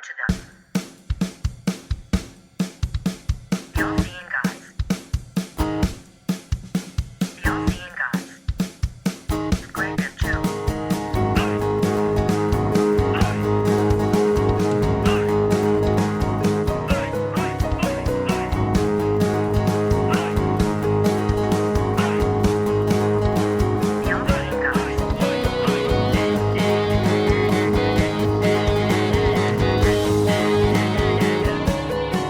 to them. The All-Seeing Guys. The All-Seeing Guys. With Greg and Joe. The All-Seeing Guys.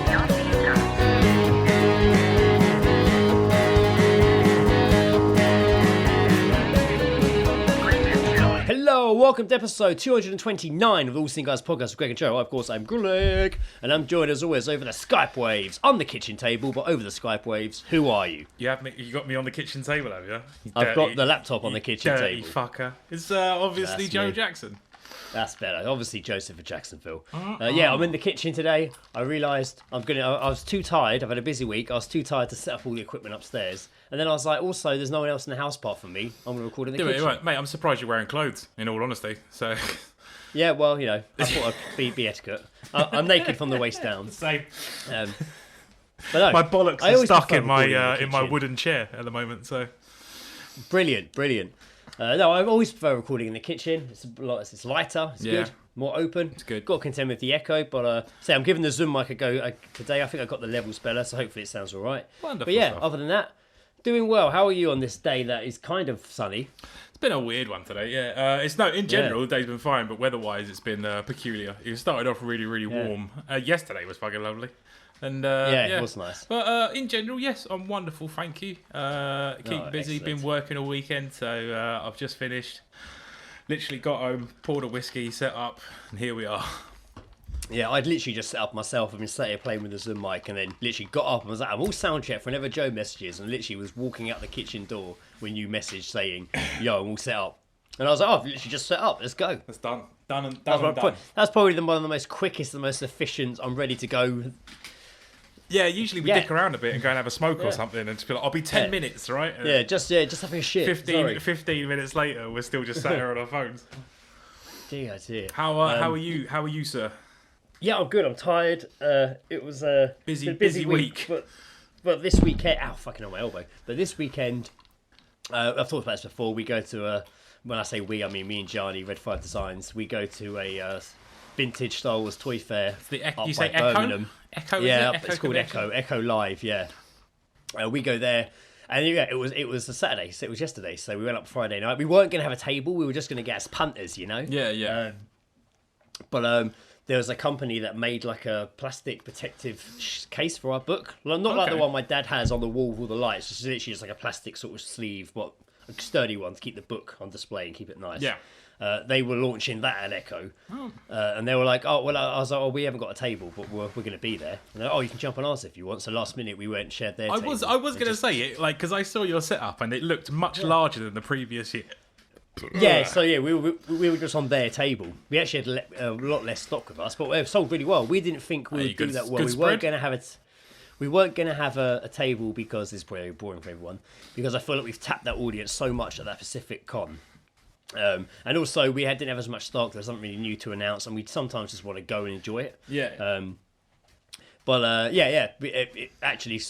The All-Seeing Guys. Greg and Joe. Hello, welcome to episode 229 of the All-Seeing Guys podcast with Greg and Joe. Of course, I'm Greg, and I'm joined as always over the Skype waves. On the kitchen table, but over the Skype waves, who are you? You have me. You got me on the kitchen table, have you? I've got the laptop on the kitchen dirty table. fucker. It's obviously That's Joe me. Jackson. That's better. Obviously, Joseph of Jacksonville. Yeah, I'm in the kitchen today. I realised I was too tired. I've had a busy week. I was too tired to set up all the equipment upstairs. And then I was like, also, there's no one else in the house apart from me. I'm going to record in the kitchen. Mate, I'm surprised you're wearing clothes. In all honesty, so Yeah, well, you know, I thought I'd be etiquette. I'm naked from the waist down. same. But no, My bollocks I are always stuck prefer in my recording in my kitchen. wooden chair at the moment. So Brilliant. No, I always prefer recording in the kitchen. It's lighter, it's Yeah. good, more open. It's good. Got to contend with the echo, but say I'm giving the Zoom mic a go today. I think I got the levels better, so hopefully it sounds all right. Wonderful But yeah, stuff. other than that, doing well. How are you on this day that is kind of sunny? it's been a weird one today. Yeah, it's no. In general, the day's been fine, but weather-wise, it's been peculiar. It started off really warm. Yesterday was fucking lovely. And It was nice. But in general, yes, I'm wonderful, thank you. Keep busy, excellent. been working all weekend, so I've just finished. Literally got home, poured a whiskey, set up, and here we are. Yeah, I'd literally just set up myself. I've been sat here playing with the Zoom mic, and then literally got up and was like, I'm all sound check for whenever Joe messages, and literally was walking out the kitchen door when you messaged saying, yo, I'm all set up. And I was like, oh, I've literally just set up, let's go. That's done. Done and That's, done. that's probably one of the most quickest, the most efficient, I'm ready to go. Yeah, usually we Yeah. dick around a bit and go and have a smoke or something and just be like, I'll be 10 minutes, right? And Yeah, just having a shit. 15 minutes later, we're still just sat here on our phones. Dear. How are you? How are you, sir? Yeah, I'm good. I'm tired. It was a Busy week. but this weekend, ow, fucking on my elbow. But this weekend, I've talked about this before. We go to when I say we, I mean me and Gianni, Red 5 Designs. We go to a vintage Star Wars toy fair. up You by say Echo? Birmingham. Echo, Yeah, is it? it's called Convention? Echo Live. Yeah, we go there. And yeah, it was a Saturday, so it was yesterday. So we went up Friday night. We weren't going to have a table. We were just going to get as punters, you know. Yeah. But there was a company that made like a plastic protective case for our book. Not like the Okay. one my dad has on the wall with all the lights. It's literally just like a plastic sort of sleeve, but a sturdy one to keep the book on display and keep it nice. Yeah. They were launching that at Echo. And they were like, oh, well, I was like, oh, we haven't got a table, but we're going to be there. And they're like, oh, you can jump on ours if you want. So last minute we went and shared their I table. was And going to say it, like, because I saw your setup and it looked much larger than the previous year. Yeah, so yeah, we were just on their table. We actually had a lot less stock with us, but it sold really well. We didn't think we Hey, would do good- that well. good We weren't spread. going to have a table because it's probably boring for everyone. Because I feel like we've tapped that audience so much at that Pacific Con. And also we didn't have as much stock. There was something really new to announce, and we sometimes just want to go and enjoy it. Yeah. It actually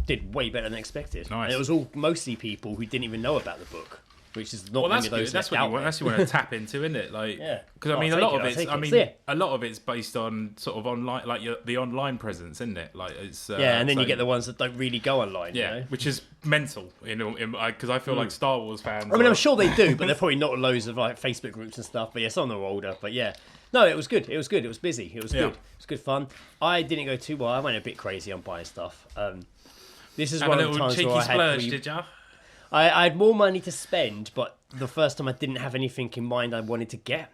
did way better than expected. Nice. And it was all mostly people who didn't even know about the book, which is not Well, many that's of those good. That's left what out you want. there. That's what you want to tap into, isn't it? Like, Yeah. because I Oh, mean, I'll a lot take of it, it's. I'll take I it. mean, So, yeah. a lot of it's based on sort of online, like the online presence, isn't it? Like it's. Yeah, and then you so- get the ones that don't really go online. Yeah, you know? which is mental. Because I feel like Star Wars fans. I mean, I'm are- sure they do, but they're probably not loads of like Facebook groups and stuff. But yeah, some of them are older. But yeah, no, it was good. It was good. It was busy. It was Yeah. good. It was good fun. I didn't go too well. I went a bit crazy on buying stuff. This is Had one a of the little times cheeky where I had splurge, really- did ya? I had more money to spend, but the first time I didn't have anything in mind I wanted to get.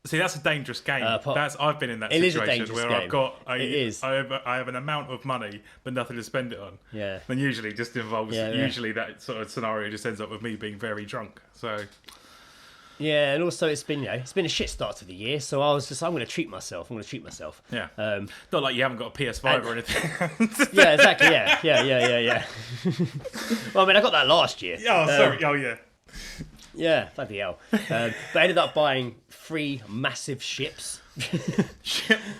See, that's a dangerous game. Pop- I've been in that It is a situation dangerous where game. I've got It is. I have an amount of money but nothing to spend it on. Yeah. And usually just involves Yeah, yeah. usually that sort of scenario just ends up with me being very drunk. So Yeah, and also it's been a shit start to the year, so I was just I'm going to treat myself. yeah. Um, Not like you haven't got a PS5 or anything. yeah, exactly. Yeah. Well, I mean, I got that last year. Oh, sorry. Oh, yeah. Yeah, bloody hell. But I ended up buying 3 massive ships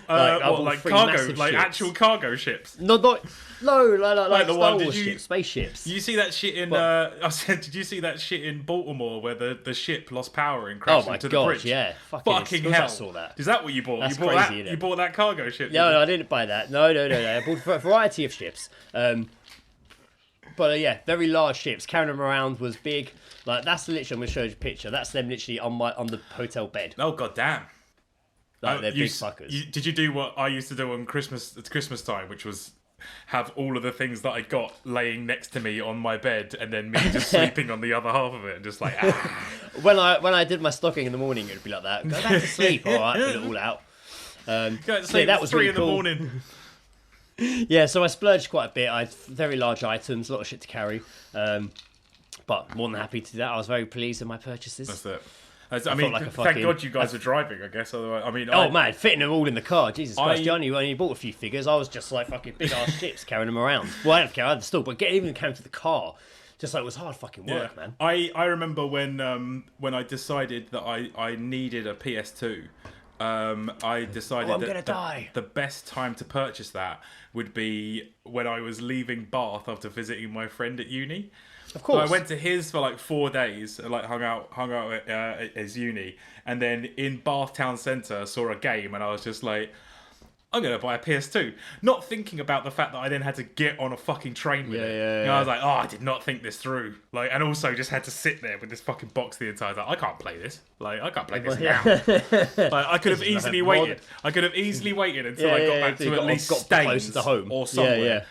I bought like 3 cargo, massive like ships. actual cargo ships. No, like the Star one- Wars did you- ships, spaceships. You see that shit in? I said, did you see that shit in Baltimore where the ship lost power and Oh crashed my into the god, bridge? yeah. Fucking I hell! saw that. Is that what you bought? That's you bought crazy, that? innit? You bought that cargo ship? No, I didn't buy that. No. I bought a variety of ships. But yeah, very large ships. Carrying them around was big. Like that's literally, I'm gonna show you a picture. That's them literally on the hotel bed. Oh god damn! Like they're you, big fuckers. Did you do what I used to do on Christmas? It's Christmas time, which was have all of the things that I got laying next to me on my bed, and then me just sleeping on the other half of it, and just like When I did my stocking in the morning, it'd be like that. Go back to sleep. All right, put it all out. go to sleep that at was 3 really in the cool. morning. Yeah, so I splurged quite a bit. I had very large items, a lot of shit to carry. But more than happy to do that. I was very pleased with my purchases. That's it. I mean, like a thank fucking- God you guys were driving. I guess. Otherwise, I mean, Oh man, fitting them all in the car. Jesus Christ, I- you only bought a few figures. I was just like fucking big ass ships carrying them around. Well, I don't care, I had the store, but even carrying to the car, just like it was hard fucking work, man. I remember when I decided that I needed a PS2. I decided I'm that gonna die. the best time to purchase that would be when I was leaving Bath after visiting my friend at uni. Of So course. I went to his for like 4 days, and like hung out at his uni, and then in Bath town centre saw a game, and I was just like, I'm gonna buy a PS2, not thinking about the fact that I then had to get on a fucking train with it. Yeah. And I was like, oh, I did not think this through. Like, and also just had to sit there with this fucking box the entire time. I can't play this. Like, I can't play this now. Like, I could have easily waited. I could have easily waited until I got back to at least got Staines closer to home or somewhere. Yeah.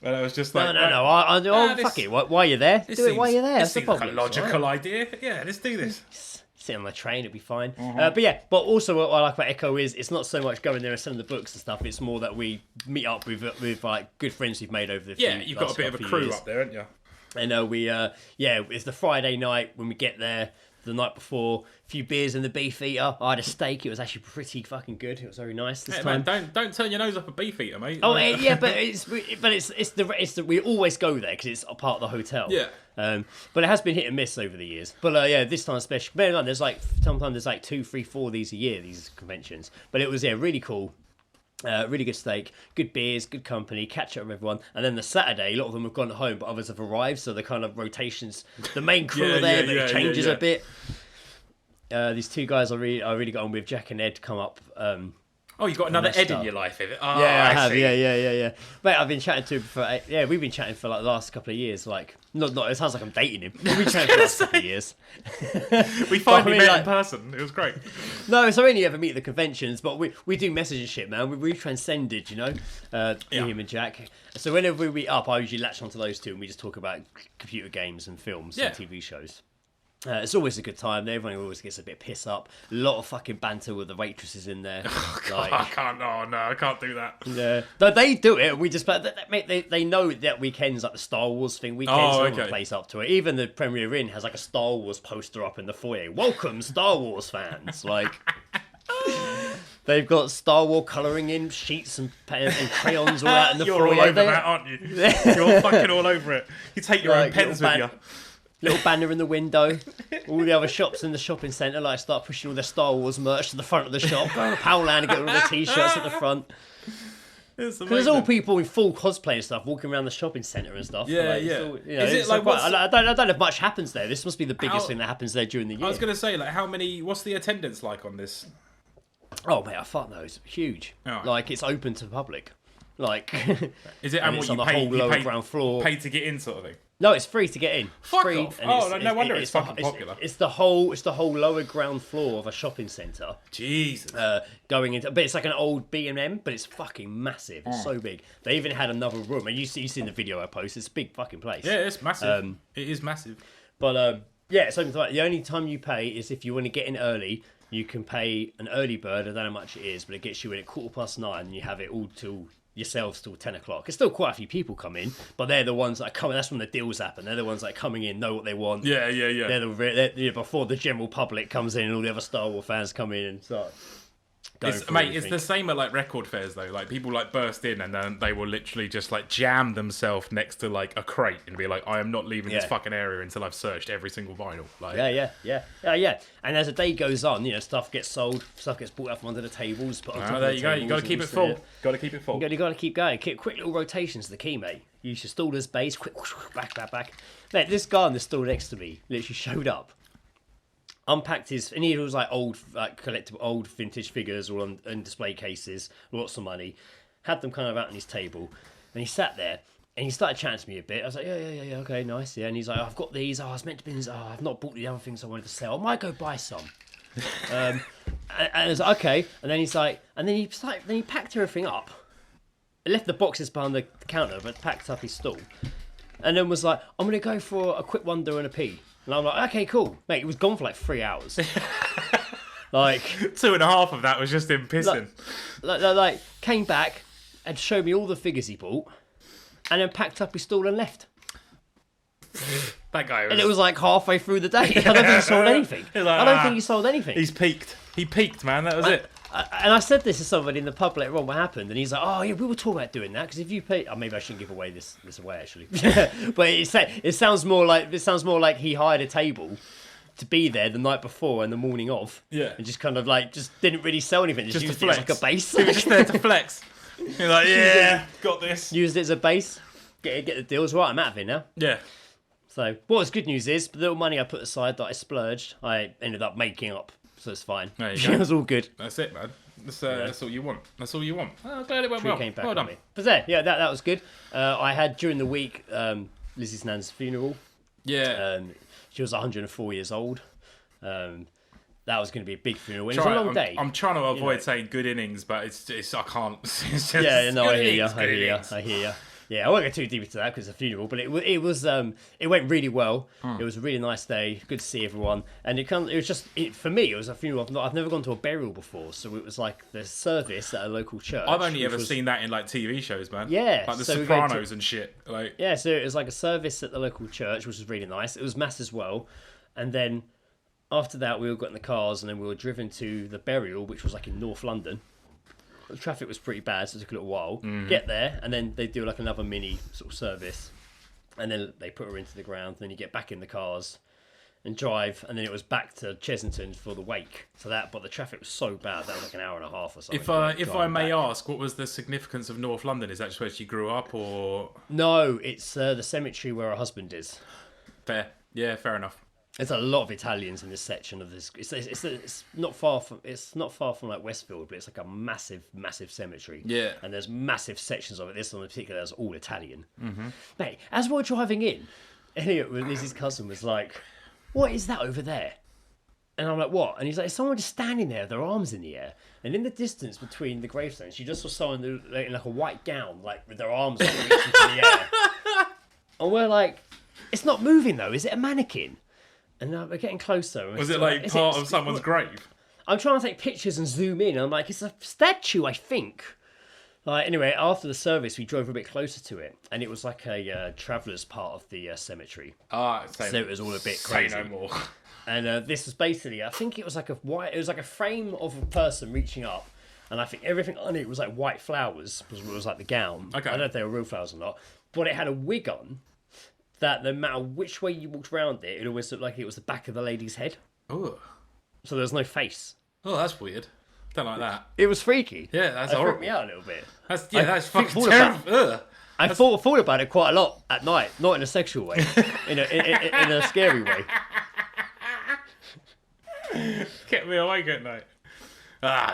And I was just like, No. this- Fuck it. Why are you there? Do it while you're there. This That's the seems like a problem. logical idea. Yeah, let's do this. Sit on the train, it'd be fine. Mm-hmm. But also what I like about Echo is it's not so much going there and selling the books and stuff. It's more that we meet up with like good friends we've made over the Yeah, you've got a bit of a crew years. up there, haven't you? And it's the Friday night when we get there. The night before, a few beers in the beef eater. I had a steak. It was actually pretty fucking good. It was very nice this Hey, time. man, don't turn your nose up a beef eater, mate. Oh yeah, but it's the we always go there because it's a part of the hotel. Yeah. But it has been hit and miss over the years. But this time especially, bear in mind, sometimes there's like 2, 3, 4 of these a year, these conventions. But it was really cool. Really good steak, good beers, good company, catch up with everyone. And then the Saturday, a lot of them have gone home, but others have arrived. So the kind of rotations, the main crew are there, but it changes a bit. These 2 guys I really got on with, Jack and Ed, come up. Oh, you got another messed Ed in up. your life, is it? Oh, Yeah, I have. see. Yeah. Mate, I've been chatting to him for we've been chatting for like the last couple of years. Like, not it sounds like I'm dating him. We've been chatting for the last couple of years. We finally met like- in person. It was great. No, it's only ever meet at the conventions, but we do message and shit, man. We transcended, him and Jack. So whenever we meet up, I usually latch onto those 2 and we just talk about computer games and films Yeah. and TV shows. It's always a good time. Everyone always gets a bit piss up. A lot of fucking banter with the waitresses in there. I can't. Oh no, I can't do that. Yeah, no, they do it. We just, but they know that weekends like the Star Wars thing. Weekends, Oh, everyone okay. plays up to it. Even the Premier Inn has like a Star Wars poster up in the foyer. Welcome, Star Wars fans. Like, they've got Star Wars colouring in sheets and crayons all out in the You're foyer. all over They- that, aren't you? You're fucking all over it. You take your own Like, pens with you. Little banner in the window. All the other shops in the shopping centre like start pushing all their Star Wars merch to the front of the shop. Go to Powerland and get all the t-shirts at the front. It's Because there's all amazing. people in full cosplay and stuff walking around the shopping centre and stuff. Yeah, like, yeah. It's all, Is it it's like quite- what's- I don't know if much happens there. This must be the biggest How- thing that happens there during the year. I was going to say, like, what's the attendance like on this? Oh mate, I fuck those. Huge. Oh. Like it's open to the public. Like Is it and and it's what on you the pay? whole You lower pay, ground floor. pay to get in, sort of thing. No, it's free to get in. Fuck free, off. and Oh, no wonder it's the- fucking popular. It's the whole lower ground floor of a shopping centre. Jesus. Going into, but it's like an old B&M, but it's fucking massive. It's so big. They even had another room, and you've seen the video I posted. It's a big fucking place. Yeah, it's massive. It is massive. But yeah, it's open to like, the only time you pay is if you want to get in early. You can pay an early bird. I don't know how much it is, but it gets you in at 9:15, and you have it all till yourselves till 10 o'clock. It's still quite a few people come in, but they're the ones that are coming. That's when the deals happen. They're the ones that are coming in, know what they want. Yeah. They're before the general public comes in and all the other Star Wars fans come in and start going It's, through mate, everything. it's the same at like record fairs though. Like people like burst in and then they will literally just like jam themselves next to like a crate and be like, I am not leaving this Yeah. fucking area until I've searched every single vinyl. Like, Yeah. And as the day goes on, stuff gets sold, stuff gets brought up from under the tables, put on top of there the you go. You got to tables, keep all it this, full. yeah. Got to keep it full. You got to keep going. Quick little rotations is the key, mate. Use your staller's base, quick, back. Mate, this guy on the stall next to me literally showed up, unpacked his, and he was like old, like collectible, old vintage figures all on display cases, lots of money, had them kind of out on his table, and he sat there. And he started chatting to me a bit. I was like, yeah, okay, nice, yeah. And he's like, I've got these. I was meant to be. I've not bought the other things I wanted to sell. I might go buy some. And I was like, okay. And then he's like, and then he packed everything up. He left the boxes behind the counter, but packed up his stall. And then was like, I'm gonna go for a quick wonder and a pee. And I'm like, okay, cool, mate. He was gone for like 3 hours. Like 2.5 of that was just him pissing. like came back and showed me all the figures he bought. And then packed up his stall and left. That guy was... And it was like halfway through the day. I don't think he sold anything. Like, I don't think he sold anything. He's peaked. He peaked, man. That was it. And I said this to somebody in the pub later on what happened. And he's like, oh, yeah, we were talking about doing that. Because if you pay... Oh, maybe I shouldn't give away this away, actually. But it sounds more like he hired a table to be there the night before and the morning of. Yeah. And just kind of like, just didn't really sell anything. Just used to it as flex. like a base. He was just there to flex. You're like, yeah, got this. Used it as a base. Get the deals right. I'm out of it now. Yeah. So, what was good news is, the little money I put aside that I splurged, I ended up making up. So it's fine. There you go. It was all good. That's it, man. That's all you want. That's all you want. Oh, I'm glad it went Tree well. came back Well on done. me. But there, yeah, that was good. I had during the week Lizzie's nan's funeral. Yeah. She was 104 years old. That was going to be a big funeral. It was a long day. I'm trying to avoid saying good innings, but it's I can't. It's just Yeah, no, good I hear you. innings, good innings. I hear you. Yeah, I won't go too deep into that because it's a funeral, but it went really well. It was a really nice day. Good to see everyone, and for me, it was a funeral. I've never gone to a burial before, so it was like the service at a local church. I've only ever seen that in like TV shows, man. Yeah, like The so we go Sopranos and shit. Like, Yeah, so it was like a service at the local church, which was really nice. It was mass as well, and then after that, we all got in the cars, and then we were driven to the burial, which was like in North London. The traffic was pretty bad, so it took a little while. Get there, and then they do like another mini sort of service, and then they put her into the ground. And then you get back in the cars and drive, and then it was back to Chesington for the wake. But the traffic was so bad that was like an hour and a half or something. if I may ask, what was the significance of North London? Is that just where she grew up, or No, it's the cemetery where her husband is. fair? Yeah, fair enough. There's a lot of Italians in this section of this. It's not far from like Westfield, but it's like a massive cemetery. Yeah. And there's massive sections of it. This one in particular is all Italian. Mm-hmm. Mate, as we're driving in, Elliot, Lizzie's cousin, was like, "What is that over there?" And I'm like, "What?" And he's like, "Someone just standing there with their arms in the air." And in the distance between the gravestones, she just saw someone in like a white gown, like with their arms reaching into the air. And we're like, "It's not moving though. Is it a mannequin?" And we're getting closer. Was it like part of someone's grave? I'm trying to take pictures and zoom in. And I'm like, it's a statue, I think. Like, anyway, after the service, we drove a bit closer to it, and it was like a traveller's part of the cemetery. So it was all a bit crazy. Say no more. And this was basically, I think it was like a frame of a person reaching up, and I think everything on it was like white flowers. It was like the gown. Okay. I don't know if they were real flowers or not, but it had a wig on. That no matter which way you walked around it, it always looked like it was the back of the lady's head. Oh, So there was no face. that's weird. Don't like that. It was freaky. Yeah, that's It horrible. freaked me out a little bit. That's fucking thought about- terrible. I thought about it quite a lot at night, not in a sexual way, in a scary way. Kept me awake at night.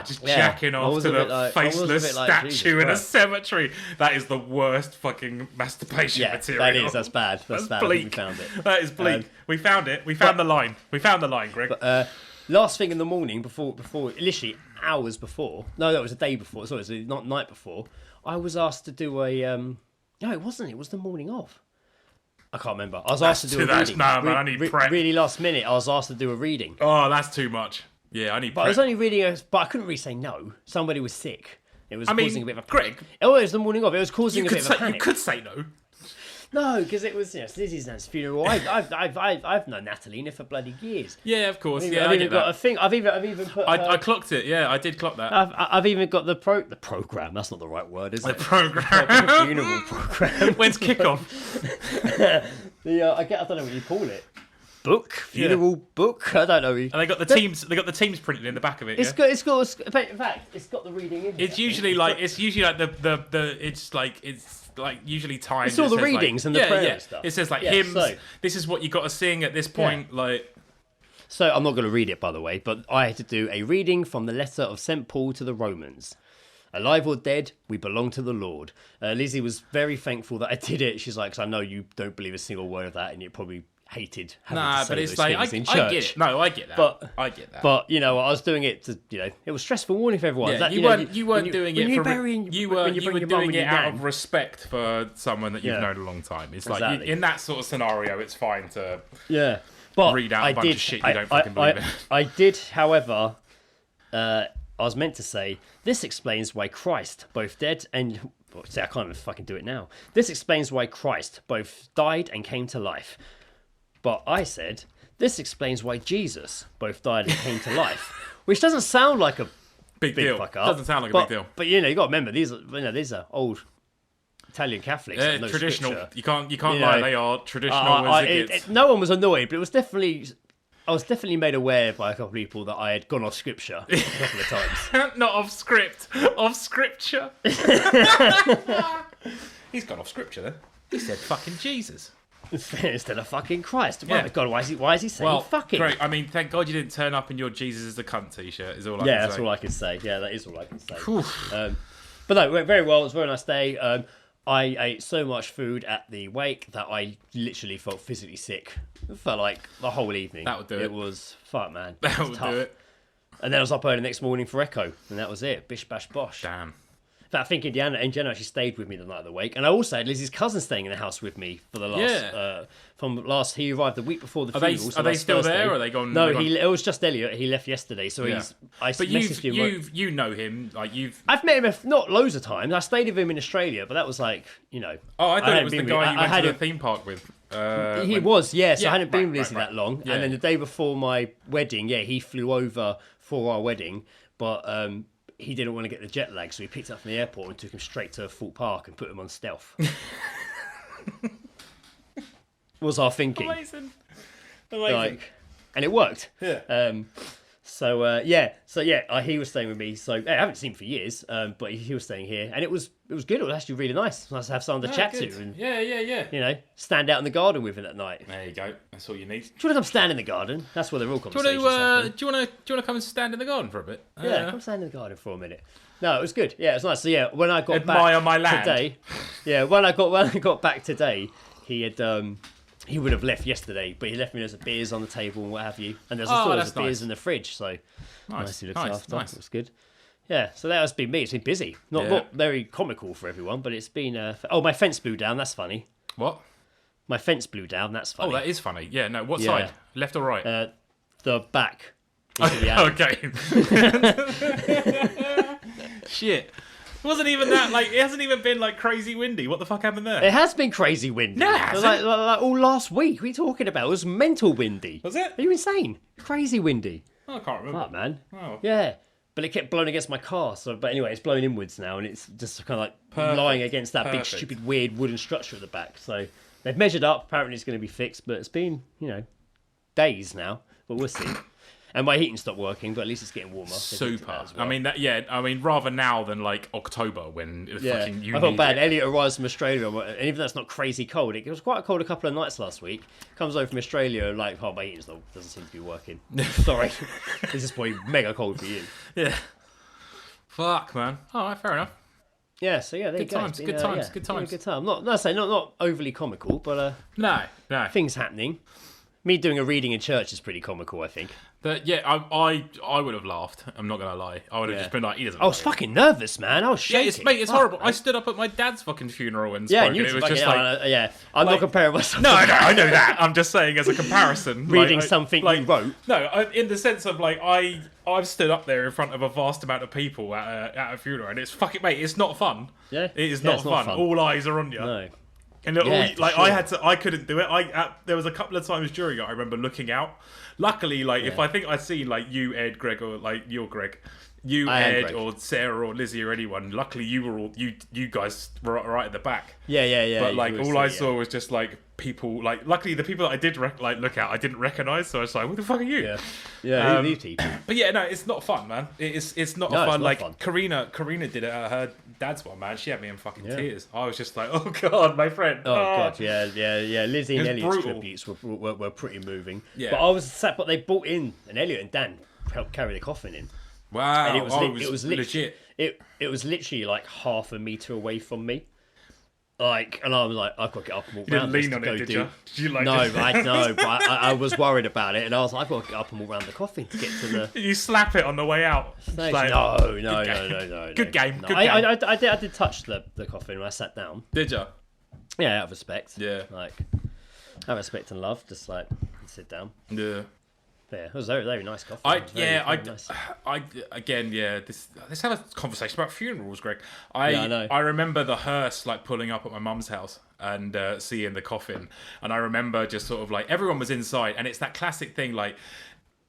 Just Yeah, jacking I off was to a bit the like- I was a faceless bit like, statue Jesus in a Christ. cemetery. That is the worst fucking masturbation Yeah, material. that is. That's bad. That's bad. I think bleak. we found it. That is bleak. We found it. We found the line. We found the line, Greg. Last thing in the morning, before, literally hours before. No, that was a day before. Sorry, it was not night before. I was asked to do a. No, it wasn't. It was the morning of. I can't remember. I was asked to do a reading. No, man, I need prep. Really last minute. I was asked to do a reading. Oh, that's too much. Yeah, I need But I prep. was only reading, but I couldn't really say no. Somebody was sick. It was causing a bit of a Greg, Oh, it was the morning of. It was causing a bit of a you panic. could say no. No, because it was Lizzie's nan's funeral. I've known Natalie for bloody years. Yeah, of course. I've Yeah, I even get got that. a thing. I've even put. I clocked it. Yeah, I did clock that. I've even got the program. That's not the right word, is it? The program. The funeral program. When's kickoff? I don't know what you call it. Funeral book. I don't know. And they got the teams. They got the teams printed in the back of it. It's yeah? got. In fact, it's got the reading in. It's usually like the it's like usually timed. It's all the readings and the prayer and stuff. It says like Yeah, hymns. so- This is what you got to sing at this point. Like So I'm not going to read it, by the way, but I had to do a reading from the letter of St. Paul to the Romans. Alive or dead, we belong to the Lord. Lizzie was very thankful that I did it. She's like, 'cause I know you don't believe a single word of that, and you probably hated having to say but it's those like things in I church. get it. No, I get that. But- I get that. But I was doing it to, it was stressful warning for everyone. yeah, That, you weren't doing it for you were doing it out of respect for someone that you've known a long time. It's like Exactly. in that sort of scenario, it's fine to But read out a I bunch did, of shit you don't fucking believe in. I did, however, I was meant to say, this explains why Christ, both dead and... See, I can't even fucking do it now. This explains why Christ both died and came to life. But I said, this explains why Jesus both died and came to life. Which doesn't sound like a Big deal. fuck up. Doesn't sound like a big deal. But you got to remember, these are old Italian Catholics. that know Traditional. scripture. You can't lie. They are traditional as it gets. no one was annoyed, but it was definitely... I was definitely made aware by a couple of people that I had gone off scripture a couple of times. Not off script, off scripture. He's gone off scripture then. He said fucking Jesus. Instead of fucking Christ. Yeah. My God, why is he saying fucking? Great. I mean, thank God you didn't turn up in your Jesus is the cunt t-shirt. Is all I can Yeah, say. that's all I can say. Yeah, that is all I can say. But no, it went very well. It was a very nice day. I ate so much food at the wake that I literally felt physically sick for like the whole evening. That would do it. It was fuck, man. That was would tough. do it. And then I was up early the next morning for Echo, and that was it. Bish bash bosh. Damn. In fact, I think Indiana actually stayed with me the night of the wake, and I also had Lizzie's cousin staying in the house with me for the last. He arrived the week before the funeral. Are they still there? Or are they gone? No, it was just Elliot. He left yesterday, so Yeah. But messaged him. you know him, like you've. I've met him not loads of times. I stayed with him in Australia, but that was like Oh, I thought it hadn't was the been guy with- you went to the theme park with. He was, yeah. So Yeah, I hadn't been right, with Lizzie right. that long, Yeah. and then the day before my wedding, he flew over for our wedding, but he didn't want to get the jet lag, so he picked up from the airport and took him straight to Fort Park and put him on stealth. Was our thinking. Amazing. And it worked. Yeah. He was staying with me. So I haven't seen him for years, but he was staying here, and it was good. It was actually really nice. Nice to have someone to chat good. to, and Yeah. stand out in the garden with him that night. There you go. That's all you need. Do you want to come stand in the garden? That's where the real Do conversations you happen. want to come and stand in the garden for a bit? Yeah, come stand in the garden for a minute. No, it was good. Yeah, it was nice. So yeah, when I got Admire back my land. today, when I got back today, he would have left yesterday, but he left me loads of beers on the table and what have you, and there's still loads of beers in the fridge, so nicely looked after. Nice. It was good. Yeah, so that has been me. It's been busy, not very comical for everyone, but it's been. My fence blew down. That's funny. What? My fence blew down. That's funny. Oh, that is funny. Yeah. No. What Yeah. side? Left or right? The back. Into the alley. Okay. Shit. It wasn't even that, it hasn't even been, crazy windy. What the fuck happened there? It has been crazy windy. No, it hasn't. Like all last week. What are you talking about? It was mental windy. Was it? Are you insane? Crazy windy. Oh, I can't remember. Fuck, man. Oh. Yeah. But it kept blowing against my car. But anyway, it's blowing inwards now, and it's just kind of lying against that big, stupid, weird wooden structure at the back. So they've measured up. Apparently, it's going to be fixed, but it's been, days now. But we'll see. And my heating stopped working, but at least it's getting warmer. Super. As well. I mean, rather now than October when fucking you I felt need bad. it. Elliot arrives from Australia, and even though it's not crazy cold, it was quite cold a couple of nights last week. Comes over from Australia, my heating still doesn't seem to be working. Sorry, this is probably mega cold for you. Yeah. Fuck, man. All right, fair enough. Yeah, so yeah, there Good you go. times, It's good been, times, good times. Good time. Not overly comical, but No. things happening. Me doing a reading in church is pretty comical, I think. I would have laughed. I'm not gonna lie. I would have just been like, he doesn't. I was fucking nervous, man. I was shaking. It's horrible. I stood up at my dad's fucking funeral and spoke, Yeah, and it was just I'm not comparing myself. No, I know that. I'm just saying as a comparison. Reading something you wrote. No, in the sense of I've stood up there in front of a vast amount of people at a funeral, and it's fucking mate. It's not fun. Yeah, it is Yeah, not it's not fun. fun. All eyes are on you. No. And Yeah, for sure. I couldn't do it. There was a couple of times during it I remember looking out. Luckily, like if I think I'd seen like you, Ed, Greg, or like you're Greg, you, Ed, Greg. or Sarah, or Lizzie, or anyone. Luckily, you were all you guys were right at the back. Yeah. But you like will all I see, saw was just like people. Like luckily, the people that I did look at, I didn't recognize. So I was like, "What the fuck are you?" Yeah, these people. But yeah, no, it's not fun, man. It's not No, it's fun. not Like fun. Karina did it at her dad's one, man. She had me in fucking tears. I was just like, "Oh god, my friend." Oh god, yeah. Lizzie and It was Elliot's brutal. tributes were pretty moving. Yeah. But I was sad. But they brought in, and Elliot and Dan helped carry the coffin in. Wow, And it was legit. It was literally like half a meter away from me. Like, and I was like, I've got to get up and walk You around. didn't lean on it, did you? Did you like No, just- but I was worried about it, and I was like, I've got to get up and walk around the coffin to get to the. You slap it on the way out. It's No, like, no. Good game. No, Good I game. I did touch the coffin when I sat down. Did you? Yeah, out of respect. Yeah. Like, out of respect and love, just like sit down. Yeah. Yeah, it was a very, very nice coffin. It was very nice. Let's have a conversation about funerals, Greg. Yeah, I know. I remember the hearse like pulling up at my mum's house and seeing the coffin, and I remember just sort of like everyone was inside, and it's that classic thing like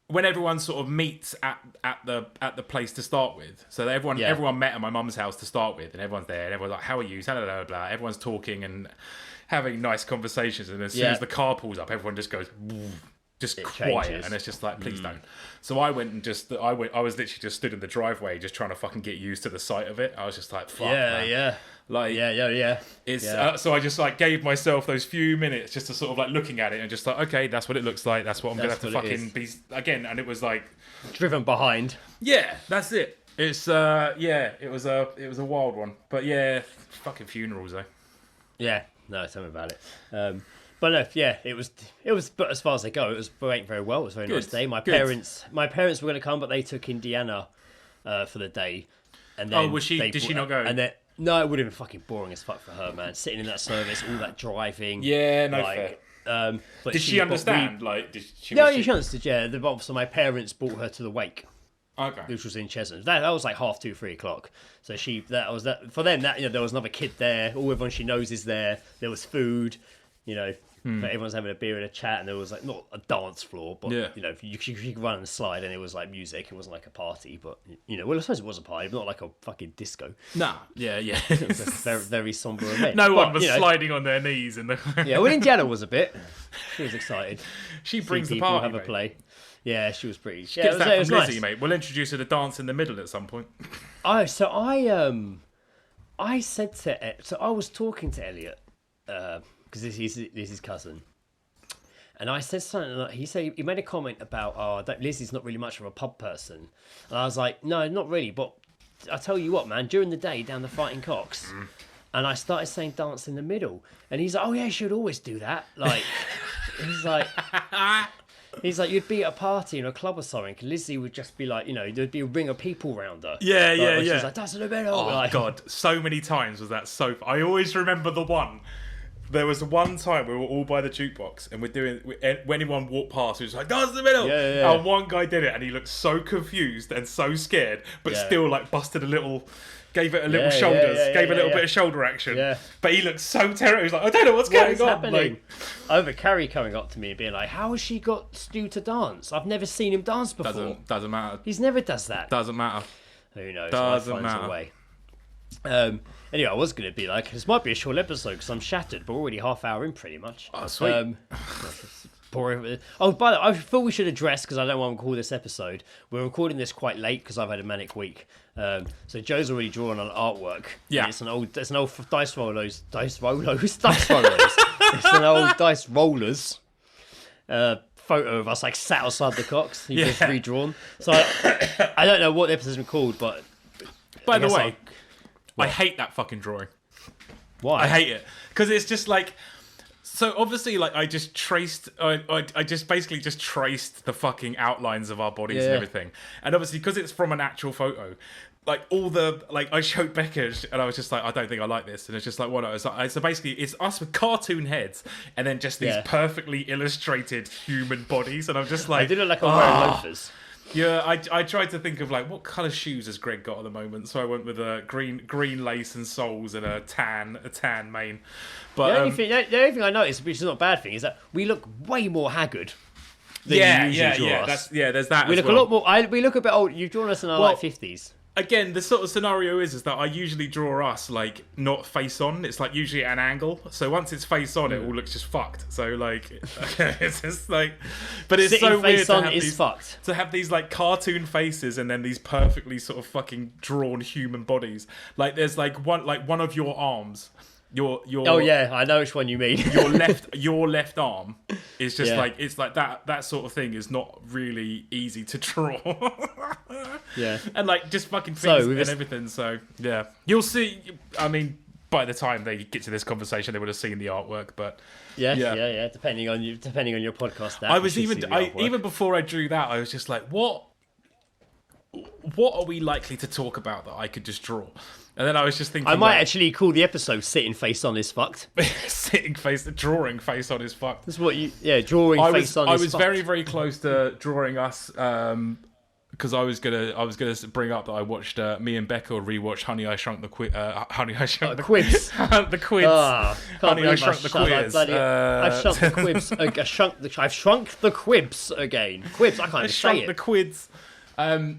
when everyone sort of meets at the place to start with. So everyone met at my mum's house to start with, and everyone's there, and everyone's like, "How are you?" Blah, blah, blah, blah. Everyone's talking and having nice conversations, and as soon as the car pulls up, everyone just goes. Just quiet, changes. and it's just like, please don't. So I went and I was literally just stood in the driveway, just trying to fucking get used to the sight of it. I was just like, fuck, man. Yeah. It's so I just like gave myself those few minutes just to sort of like looking at it and just like, okay, that's what it looks like. That's what I'm gonna have to what it fucking be again. And it was like, Driven behind. yeah, that's it. It's it was a wild one, but yeah, fucking funerals though. Yeah, no, tell me about it. But no, yeah, it was. But as far as they go, it went very well. It was a very nice day. My parents were going to come, but they took Indiana for the day. And then Was she? Did she not go? And then no, it would have been fucking boring as fuck for her, man. Sitting in that service, all that driving. Yeah, no like, fair. But Did she understand? Like, did she? No, was she understood. Yeah, so my parents brought her to the wake, Okay. which was in Cheshunt. That was like 2:30, 3 o'clock. So that was that for them. That there was another kid there. All everyone she knows is there. There was food. But everyone's having a beer and a chat, and there was like not a dance floor, but you could run and slide, and it was like music. It wasn't like a party, but well, I suppose it was a party, but not like a fucking disco. Nah. Yeah. It was a very, very somber event. No one But, was sliding on their knees in the. Yeah, well, Indiana was a bit. She was excited. She See brings the people party. have a mate. play. Yeah, she was pretty. She Yeah, gets that it was from Lizzie, nice. mate. We'll introduce her to dance in the middle at some point. Oh, so I said to so I was talking to Elliot because this is his cousin, and I said something like he made a comment about that Lizzie's not really much of a pub person, and I was like, no, not really, but I tell you what, man, during the day down the Fighting Cocks. And I started saying dance in the middle, and he's like, "Oh yeah, you should always do that." Like, he's like, you'd be at a party in a club or something, and Lizzie would just be like, there'd be a ring of people around her. Yeah. She's like, "Dance in the middle." Oh like, god, so many times was that so. I always remember the one. There was one time we were all by the jukebox and when anyone walked past, we was like, "Dance in the middle." Yeah. And one guy did it, and he looked so confused and so scared, but still like busted a little. Gave it a little shoulders, gave a little bit of shoulder action. Yeah. But he looked so terrible. He was like, I don't know what's going on. happening? Like, I remember Carrie coming up to me and being like, "How has she got Stu to dance? I've never seen him dance before. doesn't matter. He's never does that." Doesn't matter. Who knows? Doesn't Life finds matter. a way. Anyway, I was going to be like, this might be a short episode because I'm shattered, but we're already half hour in pretty much. Oh, sweet. Boring. Oh, by the way, I thought we should address, because I don't want to call this episode, we're recording this quite late because I've had a manic week. So Joe's already drawn on artwork. Yeah. It's an old dice rollers. It's an old dice rollers photo of us like sat outside the Cocks. He just redrawn. So I don't know what the episode's been called, but By the way, I hate that fucking drawing. why? I hate it because it's just like. So obviously, like I just basically just traced the fucking outlines of our bodies and everything, and obviously because it's from an actual photo, like all the I showed Becca and I was just like, I don't think I like this, and it's just like what I was like. So basically, it's us with cartoon heads and then just these perfectly illustrated human bodies, and I'm just like, I did look like I'm wearing loafers. Yeah, I tried to think of like what colour shoes has Greg got at the moment, so I went with a green lace and soles and a tan mane. But The only thing I noticed, which is not a bad thing, is that we look way more haggard than you usually draw us. There's that. We as look well. a lot more. We look a bit old. You've drawn us in our like 50s. Again, the sort of scenario is that I usually draw us like not face on. It's like usually at an angle. So once it's face on, it all looks just fucked. So like, it's just like, but it's Sitting so weird face to on have is these, fucked. to have these like cartoon faces and then these perfectly sort of fucking drawn human bodies. Like there's like one of your arms. Your Oh yeah, I know which one you mean. your left arm is just Yeah. like it's like that sort of thing is not really easy to draw. Yeah. And like just fucking things So, and everything. So yeah, you'll see. I mean, by the time they get to this conversation, they would have seen the artwork. But Yeah. Yeah. Depending on your podcast. I was even before I drew that, I was just like, what are we likely to talk about that I could just draw? And then I was just thinking, I might like, actually call the episode "Sitting Face On Is Fucked." drawing face on his fuck. That's what drawing face on. I is was fucked. very, very close to drawing us because I was gonna bring up that I watched me and Becca rewatched Honey I Shrunk the Honey I Shrunk the Quibs. the Quiz. Ah, can't Honey I believe Shrunk the I've Quiz. I've shrunk the quibs. I've shrunk the quibs again. Quibs. I can't I even say Shrunk it. the Quiz.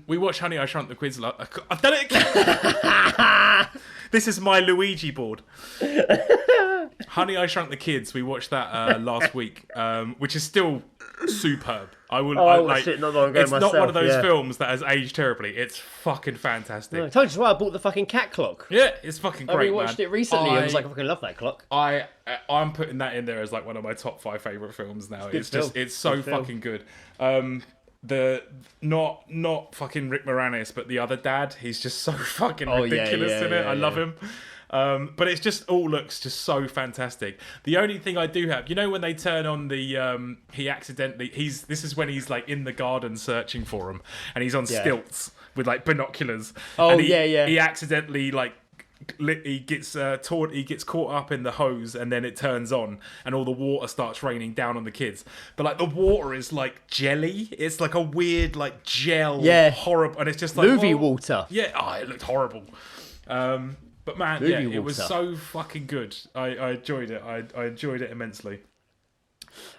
We watched Honey I Shrunk the Quiz. I've done it again. This is my Luigi board. Honey I Shrunk the Kids. We watched that last week, which is still superb. I watched it not long ago It's not one myself, of those yeah. films that has aged terribly. It's fucking fantastic. I told you why I bought the fucking cat clock. Yeah, it's fucking I great. rewatched man. it recently. I was like, I fucking love that clock. I'm putting that in there as like one of my top 5 favorite films now. It's film. just it's so Good film. fucking good. The not fucking Rick Moranis, but the other dad, he's just so fucking ridiculous in it. I love him. But it's just all looks just so fantastic. The only thing I do have, you know, when they turn on the this is when he's like in the garden searching for him, and he's on stilts with like binoculars. Oh, and yeah. He accidentally like. He gets caught up in the hose, and then it turns on, and all the water starts raining down on the kids. But like the water is like jelly; it's like a weird like gel, horrible, and it's just like movie water. Yeah, it looked horrible. But man, Movie it was water. so fucking good. I enjoyed it. I enjoyed it immensely.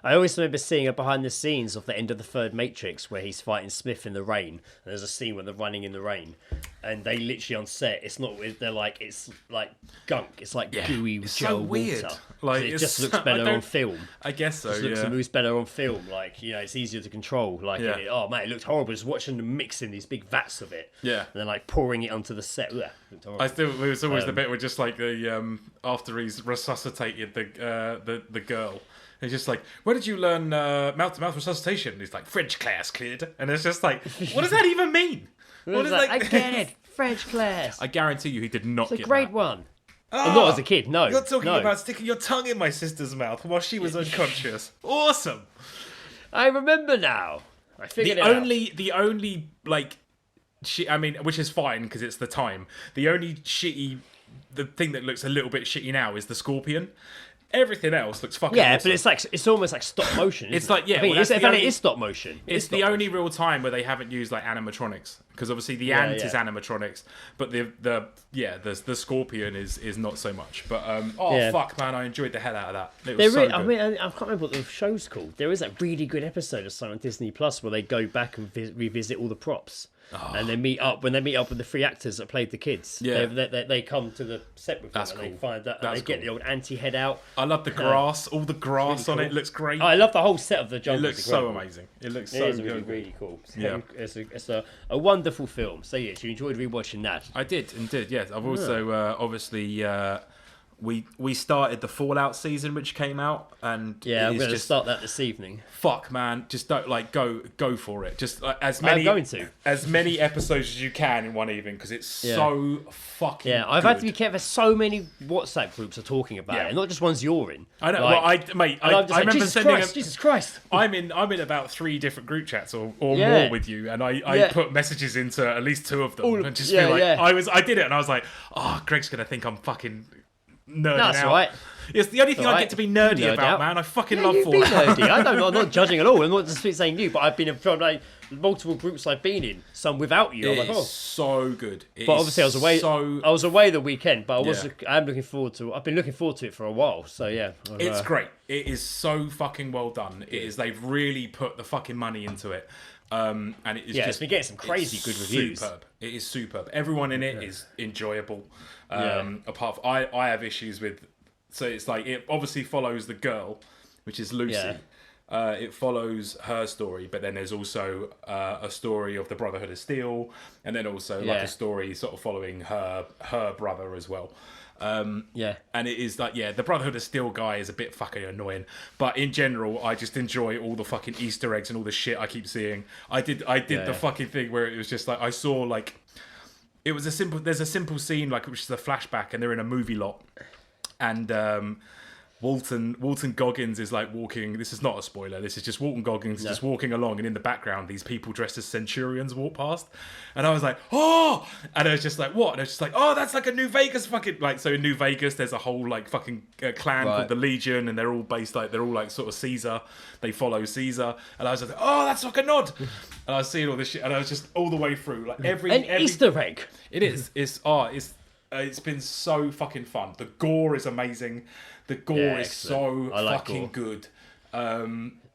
I always remember seeing a behind the scenes of the end of the third Matrix where he's fighting Smith in the rain. And there's a scene where they're running in the rain, and they literally on set. It's like gunk. It's like gooey it's gel so weird. water. Like, So it it's just looks so- I better don't- on film. I guess so. It looks Yeah. and moves better on film. Like, you know, it's easier to control. Like, Yeah. oh man, it looked horrible just watching them mixing these big vats of it. Yeah. And then like pouring it onto the set. Ugh, looked horrible. It was always the bit where just like the after he's resuscitated the girl. He's just like, where did you learn mouth-to-mouth resuscitation? And he's like, French class cleared. And it's just like, what does that even mean? What is I get it. French class. I guarantee you he did not It's a get great that. one. Not as a kid, no. You're talking no. about sticking your tongue in my sister's mouth while she was unconscious. Awesome. I remember now. I figured The it out. only like, I mean, which is fine because it's the time. The only the thing that looks a little bit shitty now is the scorpion. Everything else looks fucking Yeah, awesome. but it's almost like stop motion. It's isn't like, it? yeah, I think well, it's, that's the only- it is stop motion. It's the only real time where they haven't used like animatronics, because obviously the ant is animatronics, but the scorpion is not so much. But Yeah. fuck, man, I enjoyed the hell out of that. It was so good. I mean, I can't remember what the show's called. There is that really good episode of something on Disney Plus where they go back and revisit all the props. And they meet up with the 3 actors that played the kids. Yeah. They come to the set with them That's and cool. they find that and That's they get cool. the old anti-head out. I love the grass. All the grass really on it cool. looks great. Oh, I love the whole set of the It jungle. looks so amazing. It looks so It is good. really, really cool. So Yeah. It's a wonderful film. So yes, you enjoyed rewatching that. I did, indeed. Yes, I've also obviously we started the Fallout season, which came out, and Yeah, I'm it's going to just start that this evening. fuck, man. Just don't go for it. Just as I'm many going to. as many episodes as you can in one evening, because it's so fucking. Yeah, I've had to good. be careful. There's so many WhatsApp groups are talking about Yeah. it, not just ones you're in. I know. Like, well, mate, and I I'm just like, remember Jesus sending. Christ, Jesus Christ. I'm in about 3 different group chats or Yeah. more with you, and I Yeah. put messages into at least 2 of them, All of- and just yeah, be like, yeah. I did it, and I was like, oh, Greg's gonna think I'm fucking nerding That's out. right. It's the only thing I Alright. get to be nerdy Nerd about, out. man. I fucking Yeah, love you've been Fallout. nerdy. I'm not judging at all. I'm not just saying you, but I've been from like multiple groups I've been in, some without you. I'm like, It's so good. But obviously, I was away the weekend, but Yeah. I'm looking forward to. I've been looking forward to it for a while. So yeah, It's great. It is so fucking well done. It is. They've really put the fucking money into it. And it is it's just been getting some crazy it's good reviews. Superb. It is superb. Everyone in it is enjoyable. Apart from I have issues with. So it's like it obviously follows the girl, which is Lucy. Yeah. It follows her story, but then there's also a story of the Brotherhood of Steel, and then also like a story sort of following her brother as well. And it is like, the Brotherhood of Steel guy is a bit fucking annoying, but in general, I just enjoy all the fucking Easter eggs and all the shit I keep seeing. I did the fucking thing where it was just like I saw like it was there's a simple scene like which is a flashback, and they're in a movie lot, and Walton Goggins is like walking. This is not a spoiler. This is just Walton Goggins just walking along, and in the background, these people dressed as centurions walk past, and I was like, oh! And I was just like, what? And I was just like, oh, that's like a New Vegas fucking like. So in New Vegas, there's a whole like fucking clan called the Legion, and they're all like sort of Caesar. They follow Caesar, and I was like, oh, that's like a nod. And I was seeing all this shit, and I was just all the way through like every Easter egg. It is. It's been so fucking fun. The gore is amazing. The gore is so fucking good. But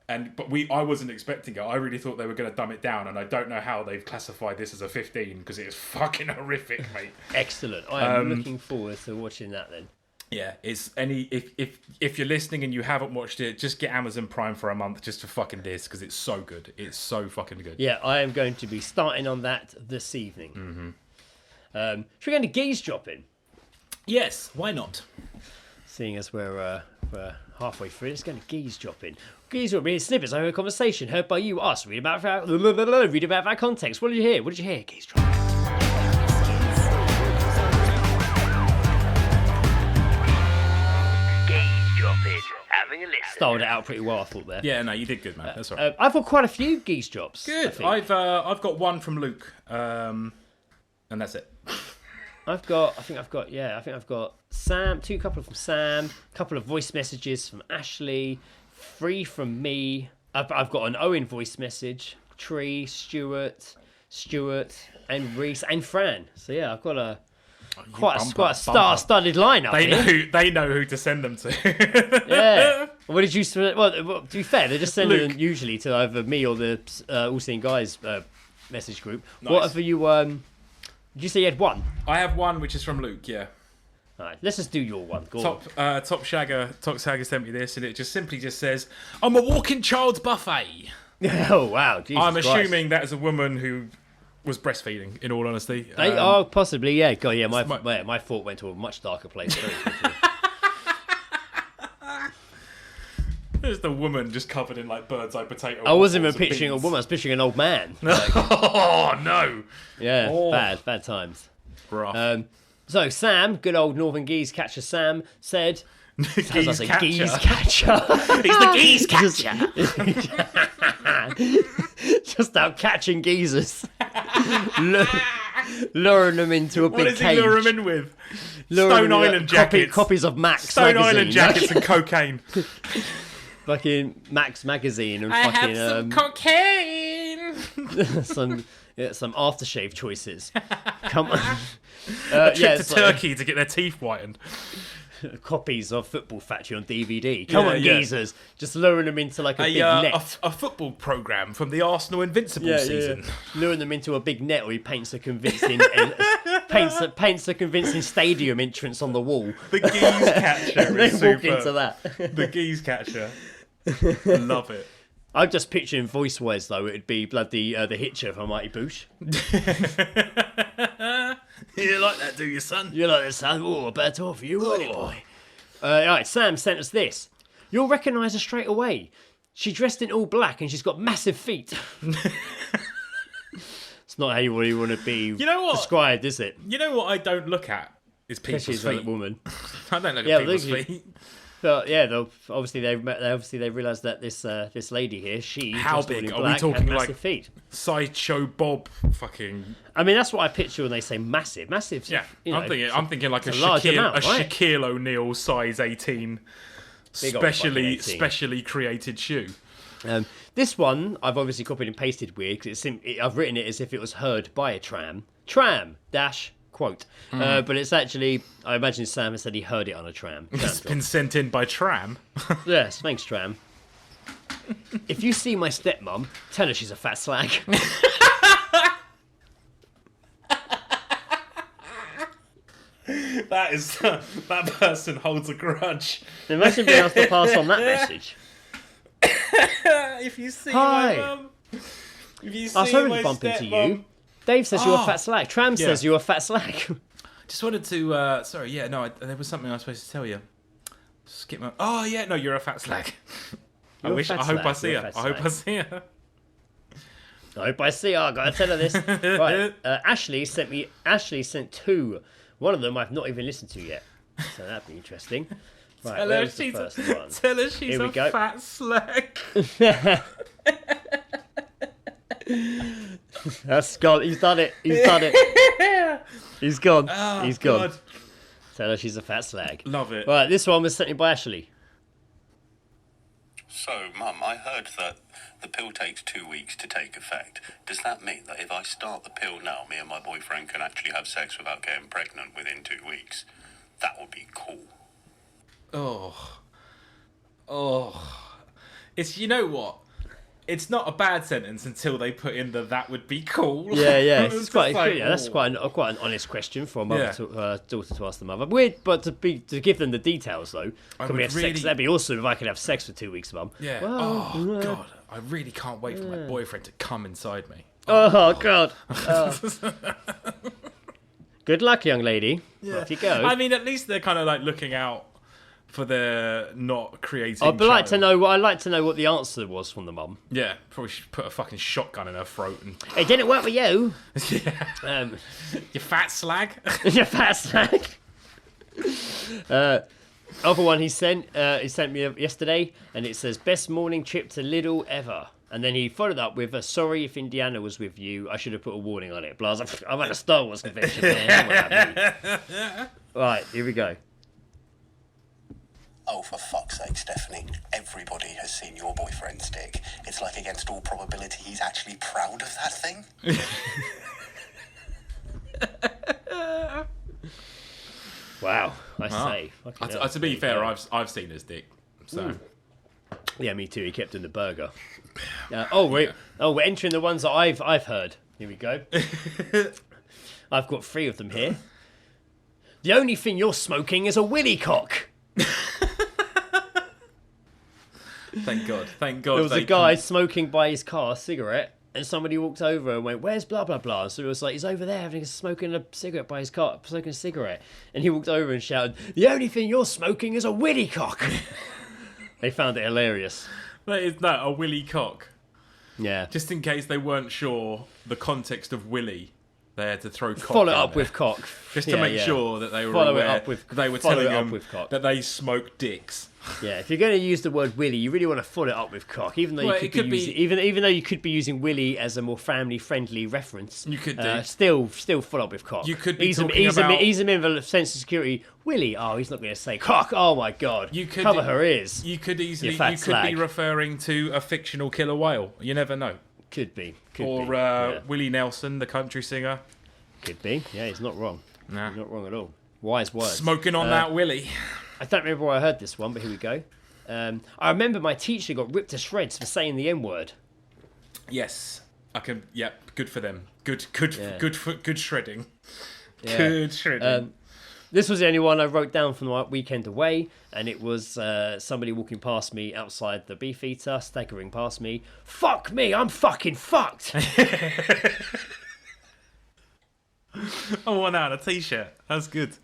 I wasn't expecting it. I really thought they were going to dumb it down, and I don't know how they've classified this as a 15 because it is fucking horrific, mate. Excellent. I am looking forward to watching that then. Yeah, if you're listening and you haven't watched it, just get Amazon Prime for a month just for fucking this because it's so good. It's so fucking good. Yeah, I am going to be starting on that this evening. Should we go into Geezedropping? Yes, why not? Seeing as we're halfway through, let's go into Geezedropping. Geezedropping is snippets of a conversation heard by you, us. Read about our context. What did you hear? What did you hear? Geezedropping. Geezedropping. Having a listen. Styled it out pretty well, I thought there. Yeah, no, you did good, man. That's all right. I've got quite a few geese drops. Good. I've got one from Luke, and that's it. I think I've got Sam, couple from Sam, couple of voice messages from Ashley, 3 from me. I've got an Owen voice message, Tree, Stuart, and Reese and Fran. So yeah, I've got a quite a star-studded lineup. They know who to send them to. Yeah. What did you? Well, to be fair, they're just sending them usually to either me or the All Seeing Guys message group. Nice. What have you? Did you say you had one? I have one which is from Luke. Yeah. All right, let's just do your one. Go Top Shagger sent me this, and it just simply says, "I'm a walking child's buffet." on. Oh wow! Jesus I'm Christ. assuming that is a woman who was breastfeeding. In all honesty, They are possibly, yeah. God, yeah. My thought went to a much darker place. Very quickly. There's the woman just covered in like bird's eye potato. I wasn't even waffles and picturing a beans. woman. I was picturing an old man. Oh no! Yeah, Oh. bad times. Rough. So Sam, good old Northern Geese catcher Sam, said, Geese Geese catcher. catcher. He's the geese catcher. Just out catching geezers, luring them into a What big does cage. he lure him in with? Luring Stone them- Island jackets. copies of Max Stone magazine. Island jackets and cocaine. Fucking Max magazine and I fucking have some cocaine. some aftershave choices. Come on. A trip yeah, to so- Turkey to get their teeth whitened. copies of Football Factory on DVD. Come on, yeah. geezers. Just luring them into like a big net. A football program from the Arsenal Invincible season. Luring them into a big net where he paints a convincing paints a convincing stadium entrance on the wall. The geese catcher And then is walk super. into that. The geese catcher. Love it. I'm just picturing voice-wise though, it'd be bloody the Hitcher from Mighty Boosh. You like that, do you, son? You like this, son? Oh, I better talk for you, buddy boy. All right, Sam sent us this. You'll recognise her straight away. She's dressed in all black and she's got massive feet. It's not how you really want to be described, is it? You know what I don't look at is people's She's a feet. woman. I don't look Yeah, at people's look, feet. But yeah, obviously they realised that this lady here, she How dressed all big? in Are we black, talking had like massive feet? Sideshow Bob? Fucking I mean, that's what I picture when they say massive. Massive. yeah. You know, I'm thinking like a large amount, right? Shaquille O'Neal size 18, Big old fucking 18. specially created shoe. This one I've obviously copied and pasted weird because I've written it as if it was heard by a tram. Tram dash quote. But it's actually, I imagine Sam has said he heard it on a tram. It's been sent in by tram. Yes, thanks, tram. If you see my stepmom, tell her she's a fat slag. That person holds a grudge. Imagine being able to pass on that message. If you see Hi. my mum, if you see I was hoping my to bump into stepmom- you. Dave says you're a fat slag. Tram Yeah. says you're a fat slag. Just wanted to. Sorry, yeah, no, there was something I was supposed to tell you. Skip my. Oh yeah, no, you're a fat slag. I You're a wish. fat I hope slag, I see you're a her. fat I hope slag. I see her. I hope I see her. I gotta tell her this. Right, Ashley sent two. One of them I've not even listened to yet, so that'd be interesting. Right, Tell her where's the she's first one? Tell her she's Here we a go. fat slag. That's gone. He's done it. He's done it. He's gone. Oh, He's gone. God. Tell her she's a fat slag. Love it. Right, this one was sent in by Ashley. So, Mum, I heard that the pill takes 2 weeks to take effect. Does that mean that if I start the pill now, me and my boyfriend can actually have sex without getting pregnant within 2 weeks? That would be cool. Oh. It's, you know what? It's not a bad sentence until they put in the "that would be cool." Yeah, yeah. It's just quite. like, Yeah, that's oh. quite an honest question for a mother Yeah. to her daughter to ask the mother. Weird, but to give them the details though. Can we would have sex? really- That'd be awesome if I could have sex for 2 weeks, Mum. Yeah. Well, oh God, I really can't wait for my boyfriend to come inside me. Oh God. Oh. Good luck, young lady. Off you go. I mean, at least they're kind of like looking out for their not creating. I'd like to child. know. I'd like to know what the answer was from the mum. Yeah, probably should put a fucking shotgun in her throat and. It didn't work for you. Yeah. You fat slag. You fat slag. Other one he sent me yesterday, and it says best morning trip to Lidl ever. And then he followed up with a sorry if Indiana was with you. I should have put a warning on it. But I was like, I'm at a Star Wars convention, man. Right, here we go. Oh, for fuck's sake, Stephanie. Everybody has seen your boyfriend's dick. It's like against all probability he's actually proud of that thing. Wow, I say. Fucking hell. To be fair, I've seen his dick. So Yeah, me too. He kept in the burger. We're entering the ones that I've heard. Here we go. I've got 3 of them here. The only thing you're smoking is a willy cock. thank God. There was a guy smoking by his car a cigarette, and somebody walked over and went, "Where's blah blah blah?" So it was like, he's over there smoking a cigarette by his car, smoking a cigarette, and he walked over and shouted, "The only thing you're smoking is a willy cock." They found it hilarious. That is a willy cock. Yeah. Just in case they weren't sure the context of willy, they had to throw cock. Follow in up there. with cock. Just to make sure that they were Follow it aware up with- they were follow telling it up them with cock. that they smoke dicks. Yeah, if you're going to use the word willy, you really want to follow it up with cock, even though Well, you could be using, even though you could be using willy as a more family-friendly reference. You could do. Still follow up with cock. You could be ease talking him, about- ease him in the sense of security. Willy, oh, he's not going to say cock. Oh my God, You could cover her ears. You could easily You fat be slag. referring to a fictional killer whale. You never know. Could be. Or yeah. Willie Nelson, the country singer. Could be. Yeah, he's not wrong. Nah. He's not wrong at all. Wise words. Smoking on that Willie. I don't remember where I heard this one, but here we go. I remember my teacher got ripped to shreds for saying the N-word. Yes, I can. Yeah, good for them. Good shredding. Yeah. Good shredding. This was the only one I wrote down from the weekend away, and it was somebody walking past me outside the Beefeater, staggering past me. Fuck me, I'm fucking fucked. I want out a t-shirt. That's good.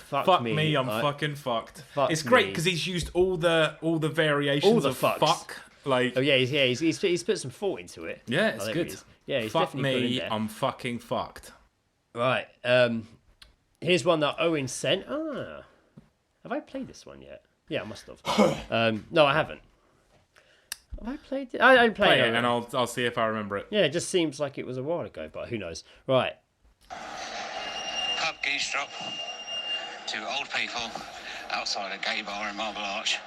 Fuck me, I'm fucking fucked. Fuck It's great me. because he's used all the variations All the of fucks. fuck. Like, Oh yeah, he's put some thought into it. yeah, Oh, it's there he good. is. Yeah, he's Fuck definitely put it in me, there. I'm fucking fucked. Right. Here's one that Owen sent. Have I played this one yet? Yeah, I must have. No, I haven't. Have I played it? I don't play it. And I'll see if I remember it. Yeah, it just seems like it was a while ago, but who knows? Right. Pub Geezedrop. Two old people outside a gay bar in Marble Arch.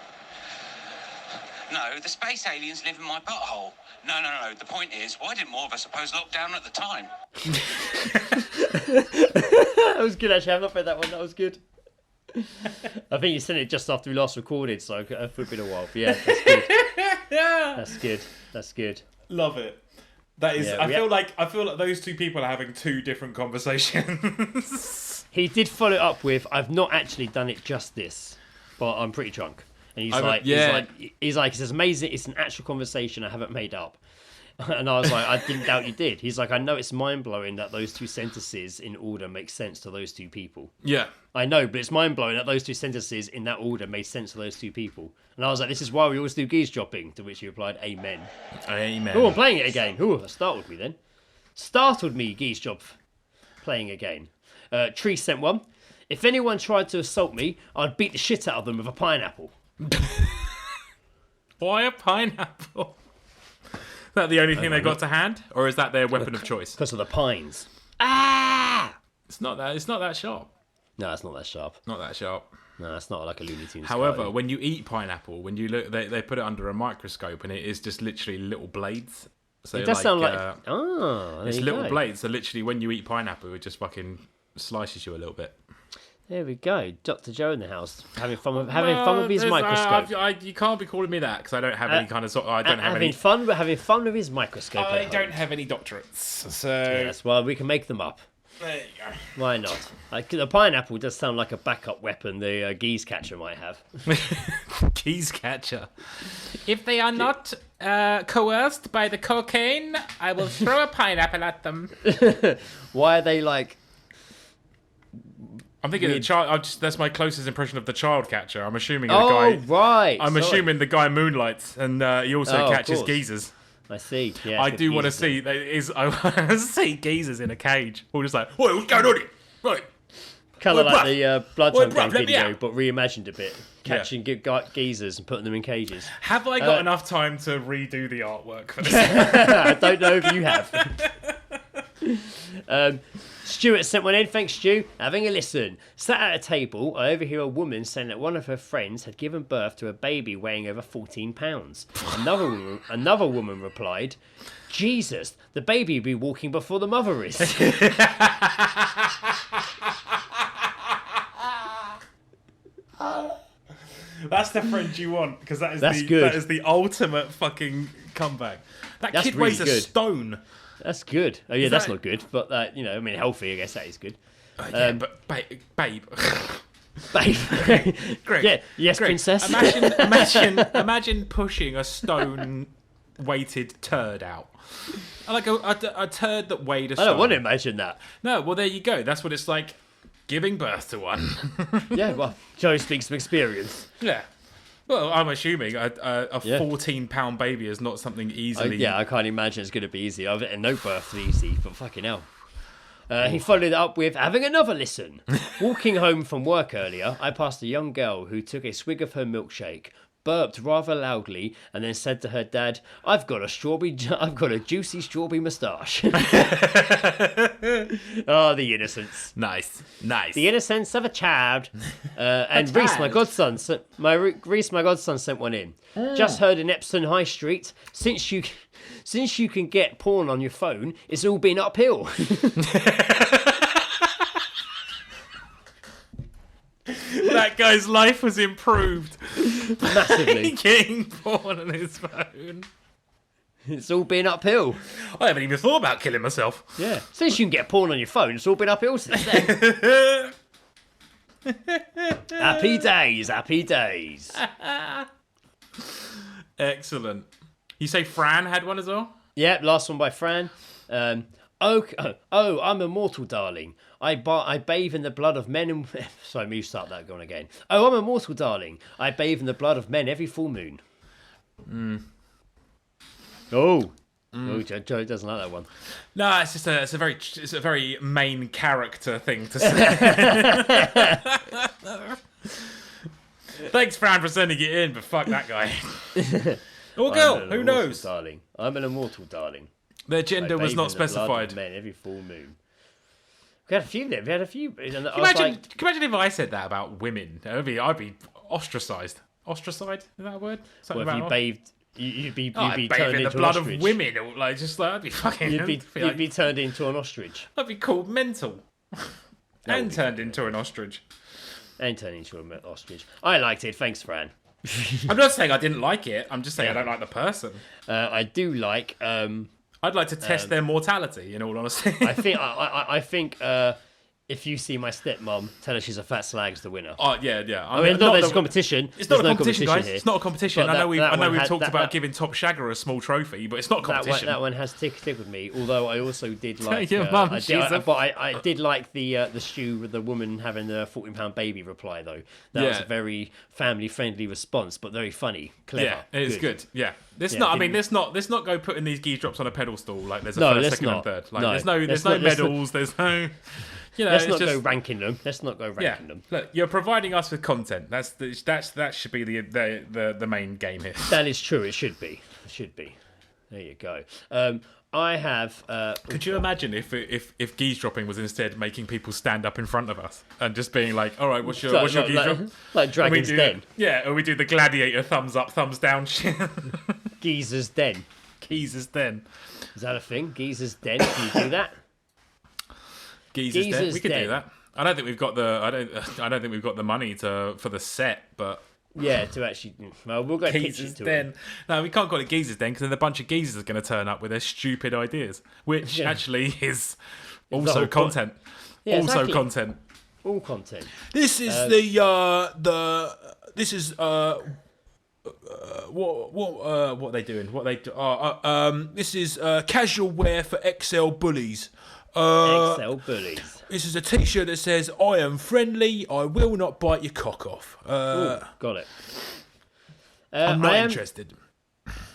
No, the space aliens live in my butthole. No. The point is, why didn't more of us oppose lockdown at the time? That was good, actually. I've not read that one. That was good. I think you sent it just after we last recorded, so it's been a while. But yeah, that's good. That's good. Love it. That is. Yeah, I feel like those two people are having two different conversations. He did follow it up with, "I've not actually done it justice, but I'm pretty drunk." And he's like, "It's amazing. It's an actual conversation I haven't made up." And I was like, "I didn't doubt you did." He's like, "I know it's mind blowing that those two sentences in order make sense to those two people." Yeah. I know, but it's mind blowing that those two sentences in that order made sense to those two people. And I was like, "This is why we always do Geezedropping." To which he replied, "Amen." Amen. Oh, I'm playing it again. Oh, that startled me then. Startled me, Geezedrop. Playing again. Tree sent one. "If anyone tried to assault me, I'd beat the shit out of them with a pineapple." Why a pineapple? Is that the only thing they got to hand, or is that their weapon of choice? Because of the pines. Ah! It's not that. It's not that sharp. No, it's not that sharp. Not that sharp. No, it's not like a Looney Tunes. However, cartoon. when you eat pineapple, when you look, they put it under a microscope, and it is just literally little blades. So it does sound like it's little blades. So literally, when you eat pineapple, it just fucking slices you a little bit. There we go, Dr. Joe in the house, having fun with his microscope. You can't be calling me that because I don't have any kind of I don't have having any. having fun with his microscope. I don't have any doctorates, so yes. Well, we can make them up. there you go. Why not? The pineapple does sound like a backup weapon the geese catcher might have. Geese catcher. If they are not coerced by the cocaine, I will throw a pineapple at them. Why are they like? I'm thinking the child. That's my closest impression of the child catcher. I'm assuming Right. assuming the guy moonlights and he also catches geezers. I see. Yeah, I do want to see. I want to see geezers in a cage. All just like, what's going on here? Right. Kind of like bruv. the Bloodhound bruv, Gang let me video, out. but reimagined a bit. Catching geezers and putting them in cages. Have I got enough time to redo the artwork for this? I don't know if you have. Stuart sent one in. Thanks, Stu. Having a listen. Sat at a table, I overhear a woman saying that one of her friends had given birth to a baby weighing over 14 pounds. Another woman replied, "Jesus, the baby will be walking before the mother is." That's the friend you want, because that is the ultimate fucking comeback. That's kid really weighs a good. stone. That's good. Oh yeah, that's not good, but healthy. I guess that is good. But babe. Babe. Greg, yeah, yes, Greg, princess. Imagine pushing a stone-weighted turd out, like a turd that weighed a stone. I don't want to imagine that. No, well there you go. That's what it's like giving birth to one. Yeah, well, Joe speaks from experience. Yeah. Well, I'm assuming a 14-pound baby is not something easily. I can't imagine it's going to be easy. And no birth is easy, but fucking hell. He followed it up with having another listen. Walking home from work earlier, I passed a young girl who took a swig of her milkshake, burped rather loudly, and then said to her dad, I've got a juicy strawberry moustache." Oh, the innocence. Nice. The innocence of a child. And Reese, my godson, sent one in. Just heard in Epsom High Street, since you can get porn on your phone, it's all been uphill. That guy's life was improved. Massively. Getting porn on his phone. It's all been uphill. I haven't even thought about killing myself. Yeah. Since you can get porn on your phone, it's all been uphill since then. Happy days. Excellent. You say Fran had one as well? Yep, last one by Fran. I'm immortal, darling. I bathe in the blood of men and... Sorry, let me start that going again. Oh, I'm immortal, darling. I bathe in the blood of men every full moon. Oh, Joe doesn't like that one. No, it's just it's a very main character thing to say. Thanks, Fran, for sending it in, but fuck that guy. Or I'm girl, an who immortal knows? Darling. I'm an immortal darling. Their gender I was bathe not in the blood of specified. men every full moon. We had a few there. We had a few. And I was Imagine, like, can you imagine if I said that about women? I'd be ostracized. Ostracized? Is that a word? Something well, if you about bathed, you'd be I'd turned bathe in the into blood an of ostrich. women. Or, like, just like, I'd be fucking. You'd be turned into an ostrich. I'd be called mental. And turned into an ostrich. And turned into an ostrich. I liked it. Thanks, Fran. I'm not saying I didn't like it. I'm just saying I don't like the person. I do like. I'd like to test their mortality. In all honesty, I think. If you see my stepmom, tell her she's a fat slag's the winner. oh yeah. I mean, not that it's a competition. It's not There's a no competition, guys. here. It's not a competition. But I know we've had- talked about that- giving Top Shagger a small trophy, but it's not a competition. That one has stick with me. Although I also did like. Your mum, I she's a- but I did like the stew with the woman having the 14-pound baby reply though. That was Yeah. a very family friendly response, but very funny, clever. Yeah, it is good. Yeah, let's Yeah, not. I didn't- mean, let's not go putting these geese drops on a pedestal. Like there's a No, first, let's second, not. and third. Like No. there's no Let's not- let's not- medals. There's no. You know, Let's it's not just, go ranking them. Let's not go Yeah, ranking them. look, you're providing us with content. That should be the main game here. That is true. It should be. It should be. There you go. I have. Could you imagine if geese dropping was instead making people stand up in front of us and just being like, "All right, what's your geese drop?" Like Dragon's Den. Yeah, or we do the gladiator thumbs up, thumbs down shit. Geezer's Den. Geezer's Den. Is that a thing? Geezer's Den. Can you do that? Geezer's Den. Geezer's We could Den. do that. I don't think we've got the. I don't think we've got the money for the set, but. Yeah, to actually. Well, we'll go pitch it Geezer's to Den. him. No, we can't call it Geezer's Den because then a bunch of geezers are going to turn up with their stupid ideas, which Yeah. actually is whole also point. content. Yeah, also exactly. content. All content. This is this is what are they doing? What they do? This is casual wear for XL bullies. Excel bullies. This is a T-shirt that says "I am friendly. I will not bite your cock off." Ooh, got it. I'm not interested.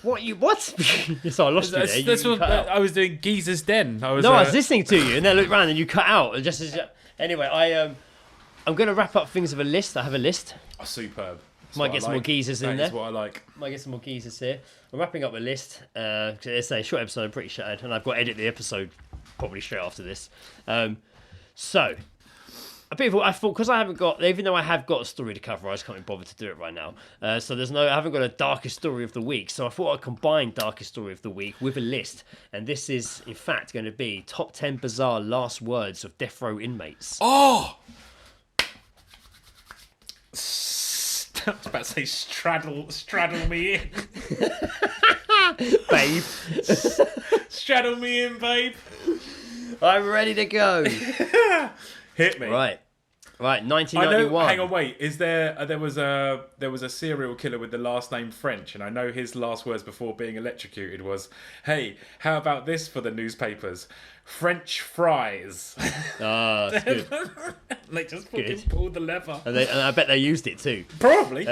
What you what? So I lost you there. You That's what cut out. I was doing. Geezer's Den. I was. No, I was listening to you, and then I looked round, and you cut out. Just as anyway, I'm going to wrap up things with a list. I have a list. Oh, superb. That's Might what get I some more like. geezers in That there. is what I like. Might get some more geezers here. I'm wrapping up a list. It's a short episode. I'm pretty shattered, and I've got to edit the episode probably straight after this. So, people, I thought because I haven't got, even though I have got a story to cover, I just can't be bothered to do it right now. So I haven't got a darkest story of the week. So I thought I'd combine darkest story of the week with a list, and this is in fact going to be top 10 bizarre last words of death row inmates. Oh. I was about to say straddle me in. Babe, Straddle me in, babe. I'm ready to go. Hit me. Right, I know. 1991. Hang on, wait. Is there was a serial killer with the last name French, and I know his last words before being electrocuted was, "Hey, how about this for the newspapers? French fries." Ah, that's good. They just fucking Good. pulled the lever. And I bet they used it too. Probably.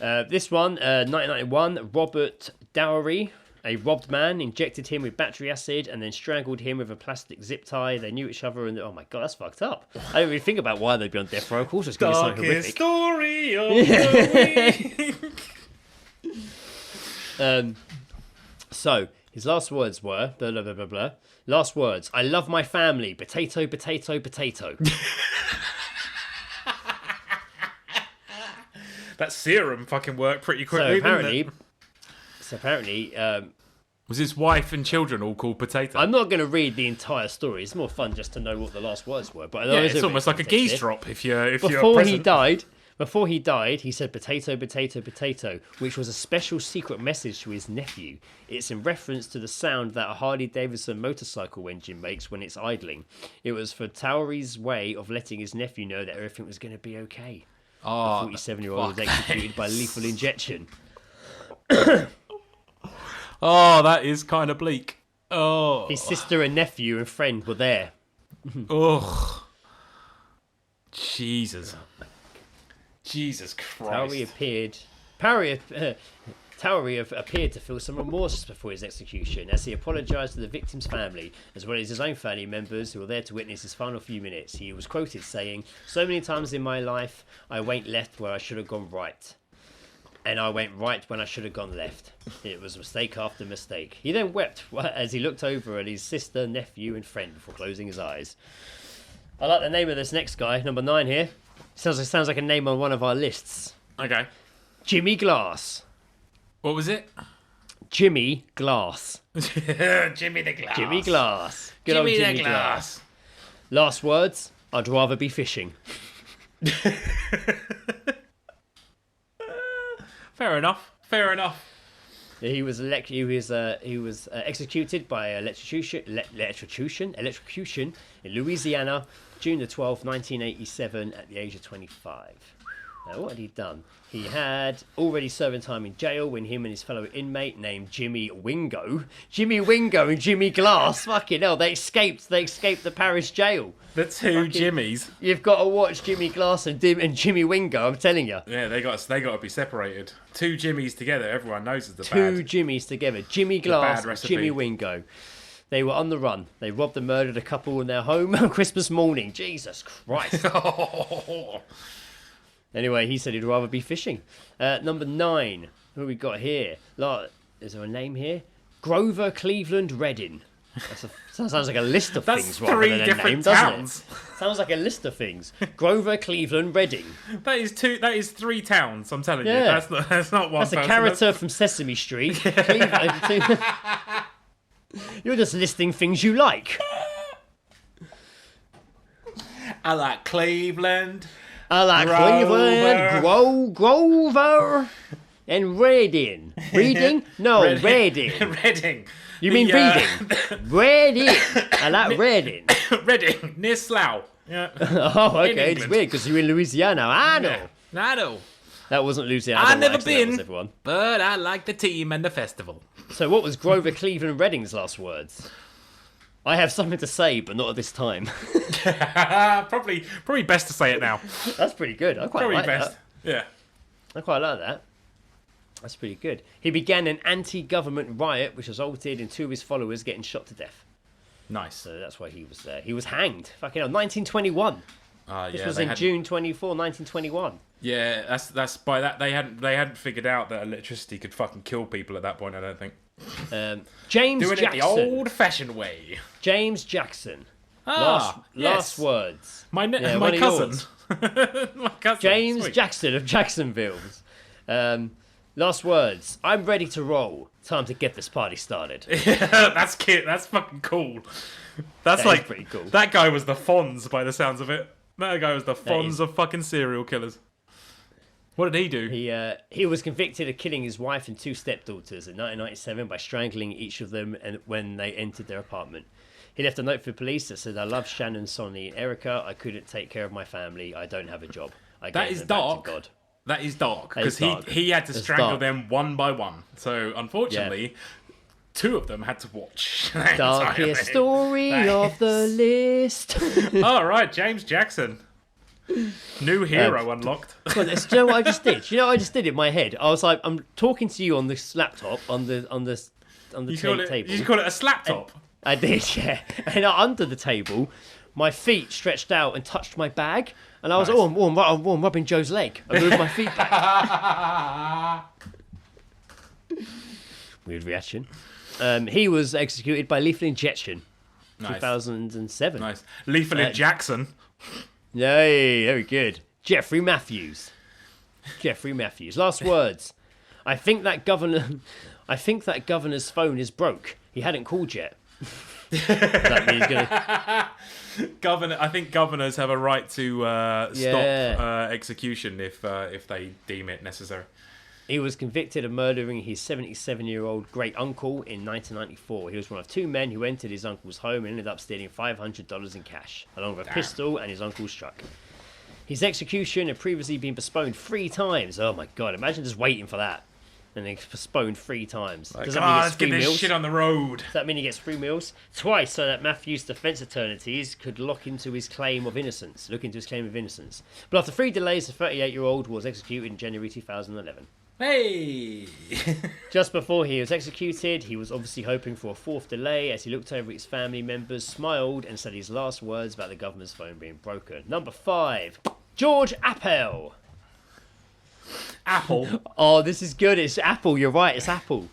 This one, 1991, Robert Dowry, a robbed man, injected him with battery acid and then strangled him with a plastic zip tie. They knew each other and, oh my god, that's fucked up. I don't really think about why they'd be on death row. Of course it's going to be something Darkest horrific. story of the week. So, his last words were, blah, blah, blah, blah, blah. Last words, I love my family, potato, potato, potato. That serum fucking worked pretty So quickly. apparently, Was his wife and children all called Potato? I'm not going to read the entire story. It's more fun just to know what the last words were. But yeah, there is it's bit almost of like a context geese here. drop if you're Before he died, he said potato, potato, potato, which was a special secret message to his nephew. It's in reference to the sound that a Harley-Davidson motorcycle engine makes when it's idling. It was for Towery's way of letting his nephew know that everything was going to be okay. Oh, The 47-year-old was executed by lethal injection. oh, that is kind of bleak. Oh, His sister and nephew and friend were there. ugh. Jesus Christ. Towery appeared. Towery Towery appeared to feel some remorse before his execution as he apologised to the victim's family, as well as his own family members who were there to witness his final few minutes. He was quoted saying, "So many times in my life, I went left where I should have gone right. And I went right when I should have gone left. It was mistake after mistake." He then wept as he looked over at his sister, nephew and friend before closing his eyes. I like the name of this next guy, number 9 here. Sounds like a name on one of our lists. Okay. Jimmy Glass. What was it? Jimmy Glass. Jimmy the Glass. Jimmy Glass. Good old Jimmy Jimmy the Glass. Last words, I'd rather be fishing. Fair enough. Fair enough. He was executed by electrocution in Louisiana, June the 12th, 1987, at the age of 25. Now, what had he done? He had already serving time in jail when him and his fellow inmate named Jimmy Wingo and Jimmy Glass, fucking hell, they escaped the parish jail. The two Jimmys. You've got to watch Jimmy Glass and Jimmy Wingo, I'm telling you. Yeah, they got to be separated. Two Jimmys together, everyone knows is the Two bad. Jimmys together, Jimmy Glass bad and recipe. Jimmy Wingo. They were on the run. They robbed and murdered a couple in their home on Christmas morning. Jesus Christ. Anyway, he said he'd rather be fishing. Number 9. Who we got here? Is there a name here? Grover Cleveland Redding. Sounds like a list of That's things rather three than a different name, doesn't towns. it? Sounds like a list of things. Grover Cleveland Redding. That is 3 towns, I'm telling you. Yeah. That's not one That's person. a character from Sesame Street. Cleveland. You're just listing things you like. I like Cleveland. I like Cleveland, Grover, and Reading. Reading? No, Reading. Reading. You mean reading? Reading. I like Reading. Reading, near Slough. Yeah. Oh, okay. It's England. weird because you're in Louisiana. I know. I know. That wasn't Louisiana. I've never actually, that been, was everyone. but I like the team and the festival. So what was Grover Cleveland Redding's last words? I have something to say, but not at this time. Probably best to say it now. That's pretty good. I quite Probably like best. that. Yeah. I quite like that. That's pretty good. He began an anti-government riot, which resulted in 2 of his followers getting shot to death. Nice. So that's why he was there. He was hanged. Fucking hell, 1921. This was in June 24, 1921. Yeah, that's by that they hadn't figured out that electricity could fucking kill people at that point. I don't think. James Doing Jackson. it the old-fashioned way. James Jackson. Ah, Last yes. words. My one of cousin. yours. My cousin. James Sweet. Jackson of Jacksonville. Last words. I'm ready to roll. Time to get this party started. That's cute. That's fucking cool. That's That is like pretty cool. That guy was the Fonz by the sounds of it. That guy was the Fonz is- of fucking serial killers. What did he do? He was convicted of killing his wife and 2 stepdaughters in 1997 by strangling each of them when they entered their apartment. He left a note for police that said, "I love Shannon, Sonny, and Erica. I couldn't take care of my family. I don't have a job. I That gave is them back dark. to God." That is dark That is because dark. he had to It's strangle dark. them one by one. So unfortunately, 2 of them had to watch. that entire Darkest thing. story That of the list. All right, James Jackson. New hero unlocked. Well, do you know what I just did? Do you know what I just did in my head? I was like, I'm talking to you on this laptop on the table. You call it a slap top. I did, yeah. And under the table, my feet stretched out and touched my bag, and I was, Nice. I'm rubbing Joe's leg. I moved my feet back. Weird reaction. He was executed by lethal injection, Nice. 2007. Nice. Lethal Jackson. Yay, very good. Jeffrey Matthews. Last words. I think that governor's phone is broke. He hadn't called yet. That means gonna... I think governors have a right to Yeah. stop execution if they deem it necessary. He was convicted of murdering his 77-year-old great uncle in 1994. He was one of 2 men who entered his uncle's home and ended up stealing $500 in cash, along with a pistol and his uncle's truck. His execution had previously been postponed 3 times. Oh my God! Imagine just waiting for that, and then postponed 3 times. Does that mean he let's gets get 3 this meals? shit on the road. Does that mean he gets 3 meals? Twice, so that Matthews' defence attorneys could look into his claim of innocence. But after 3 delays, the 38-year-old was executed in January 2011. Hey! Just before he was executed, he was obviously hoping for a fourth delay as he looked over at his family members, smiled, and said his last words about the government's phone being broken. Number 5, George Appel. Apple. Oh, this is good. It's Apple. You're right. It's Apple.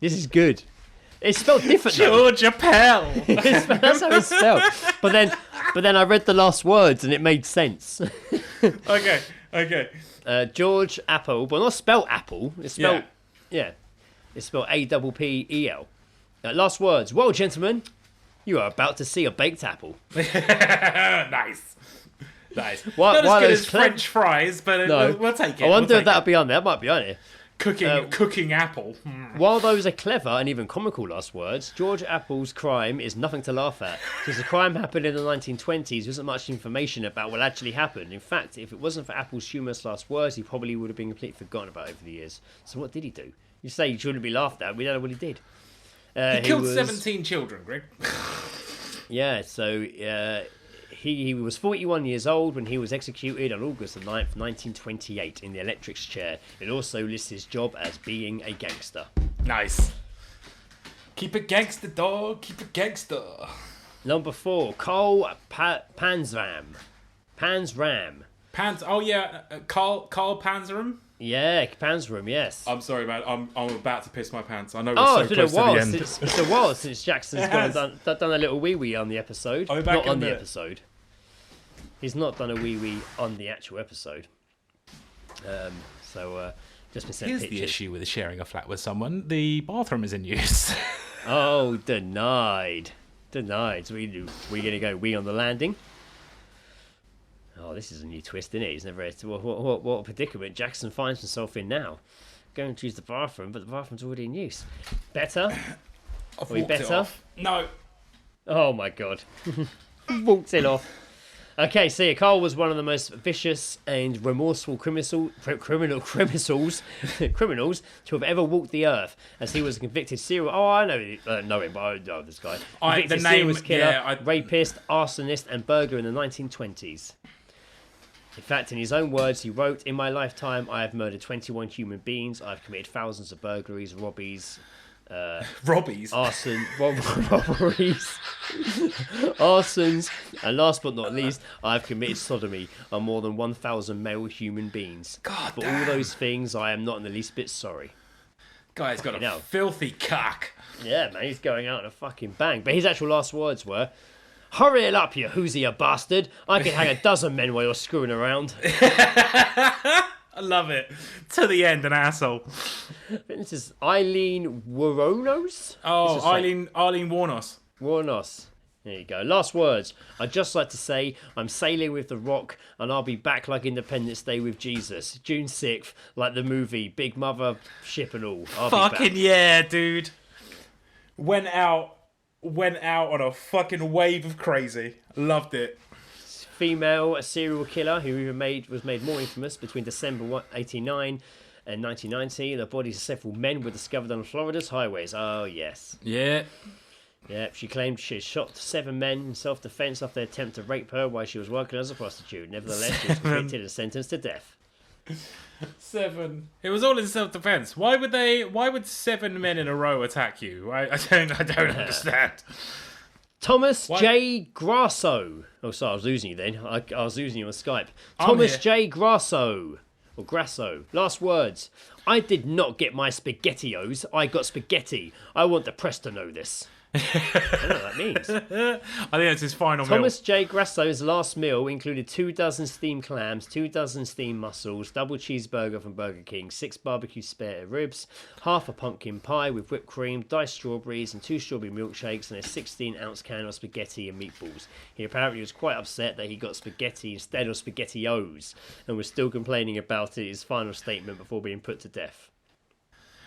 This is good. It's spelled different. George Appel. That's how it's spelled. But then I read the last words and it made sense. Okay. George Apple, but not spelled Apple. It's spelled It's spelled Appel. Last words. Well, gentlemen, you are about to see a baked apple. Nice. Why Not as good those as French fries, but we'll take it. I wonder if that'll be on there. That might be on it. Cooking apple. While those are clever and even comical last words, George Apple's crime is nothing to laugh at. Since the crime happened in the 1920s, there wasn't much information about what actually happened. In fact, if it wasn't for Apple's humorous last words, he probably would have been completely forgotten about over the years. So what did he do? You say he shouldn't be laughed at. We don't know what he did. He killed 17 children, Greg. Yeah, so he was 41 years old when he was executed on August the 9th, 1928 in the electric chair. It also lists his job as being a gangster. Nice. Keep it gangster, dog. Keep it gangster. Number 4, Carl Panzram. Oh yeah, Carl Panzram. Yeah, Panzram, yes. I'm sorry, man. I'm about to piss my pants. I know It's we're so close to the end. It's a while since Jackson's done a little wee-wee on the episode. Are we back Not in on the the- episode. He's not done a wee-wee on the actual episode. Just been sent Here's pictures. the issue with sharing a flat with someone. The bathroom is in use. Oh, denied. So we going to go wee on the landing? Oh, this is a new twist, isn't it? He's never. What predicament Jackson finds himself in now? Going to use the bathroom, but the bathroom's already in use. Better? I've Are we walked it better? off. No. Oh my god. Walked it off. Okay, so Carl was one of the most vicious and remorseful criminals to have ever walked the earth, as he was a convicted serial. Oh, I know him, but I know this guy. Convicted serial killer, rapist, arsonist, and burglar in the 1920s. In fact, in his own words, he wrote, "In my lifetime, I have murdered 21 human beings. I've committed thousands of burglaries, robberies, Robbies. robberies, arsons, and last but not least, I've committed sodomy on more than 1,000 male human beings. God For damn. all those things, I am not in the least bit sorry." Guy's got a hell. filthy cock. Yeah, man, he's going out in a fucking bang. But his actual last words were, "Hurry it up, you hoosier bastard. I can hang a dozen men while you're screwing around." I love it. To the end, an asshole. This is Eileen Wuornos. Oh, Eileen Warnos. Warnos. There you go. Last words. I'd just like to say I'm sailing with the Rock, and I'll be back like Independence Day with Jesus. June 6th, like the movie, Big Mother ship and all. I'll be Fucking back. yeah, dude. Went out on a fucking wave of crazy. Loved it. Female serial killer who was made more infamous between December 1989 and 1990. The bodies of several men were discovered on Florida's highways. Oh, yes. Yeah. Yeah, she claimed she had shot 7 men in self-defense after they attempt to rape her while she was working as a prostitute. Nevertheless, she was convicted and sentenced to death. 7. It was all in self-defense. Why would 7 men in a row attack you? I don't understand. Thomas J. Grasso. Oh, sorry, I was losing you then. I was losing you on Skype. Thomas here. J. Grasso. Or Grasso. Last words. I did not get my SpaghettiOs. I got spaghetti. I want the press to know this. I don't know what that means. I think that's his final meal. Thomas J. Grasso's last meal included 2 dozen steamed clams, 2 dozen steamed mussels, double cheeseburger from Burger King, 6 barbecue spare ribs, half a pumpkin pie with whipped cream, diced strawberries, and 2 strawberry milkshakes, and a 16-ounce can of spaghetti and meatballs. He apparently was quite upset that he got spaghetti instead of SpaghettiOs, and was still complaining about it in his final statement before being put to death.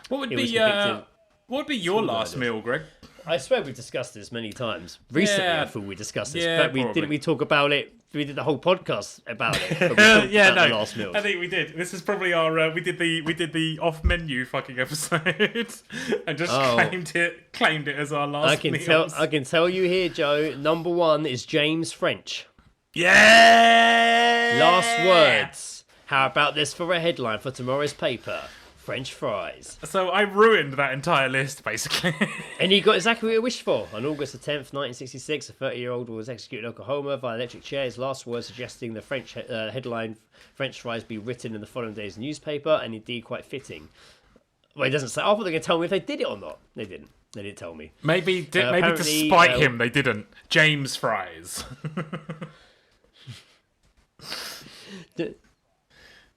What would He was be convicted. what would be your last meal, Greg? I swear we've discussed this many times. Recently, Yeah. I thought we discussed this. Yeah, In fact, probably. didn't we talk about it? We did the whole podcast about it. But we talked about the last meals. I think we did. This is probably our we did the off menu fucking episode and just claimed it as our last meals. I can tell you here, Joe. Number 1 is James French. Yeah. Last words. How about this for a headline for tomorrow's paper? French fries. So I ruined that entire list, basically. And he got exactly what he wished for. On August the 10th, 1966, a 30-year-old was executed in Oklahoma via electric chair. His last words suggesting the French headline French fries be written in the following day's newspaper, and indeed quite fitting. Well, he doesn't say. I thought they were going to tell me if they did it or not. They didn't. They didn't tell me. Maybe to spite him, they didn't. James Fries.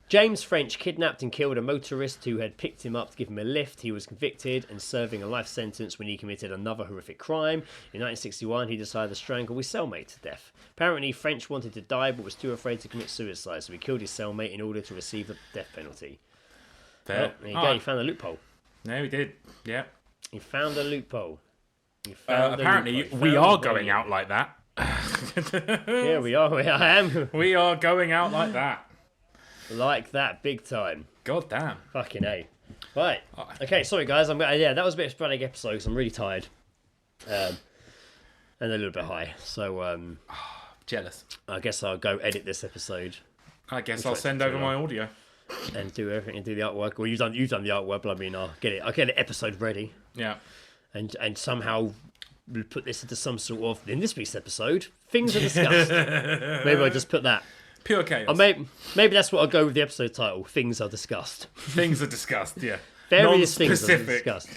James French kidnapped and killed a motorist who had picked him up to give him a lift. He was convicted and serving a life sentence when he committed another horrific crime. In 1961, he decided to strangle his cellmate to death. Apparently, French wanted to die but was too afraid to commit suicide, so he killed his cellmate in order to receive the death penalty. Fair. Well, there you go. He found a loophole. No, he did. Yeah. He found a loophole. Apparently, we are going out like that. Yeah, we are. I am. We are going out like that. Like that, big time. God damn. Fucking A. Right. Okay, sorry guys. That was a bit of a sporadic episode because I'm really tired. And a little bit high. So, Jealous. I guess I'll go edit this episode. I guess I'll send over my audio. And do everything and do the artwork. Well, you've done the artwork, but I mean, I'll get an episode ready. Yeah. And somehow we'll put this into some sort of, in this week's episode, things are discussed. Maybe I'll just put that. Pure chaos. Or maybe that's what I'll go with the episode title. Things are discussed. Things are discussed, yeah. Various things are discussed.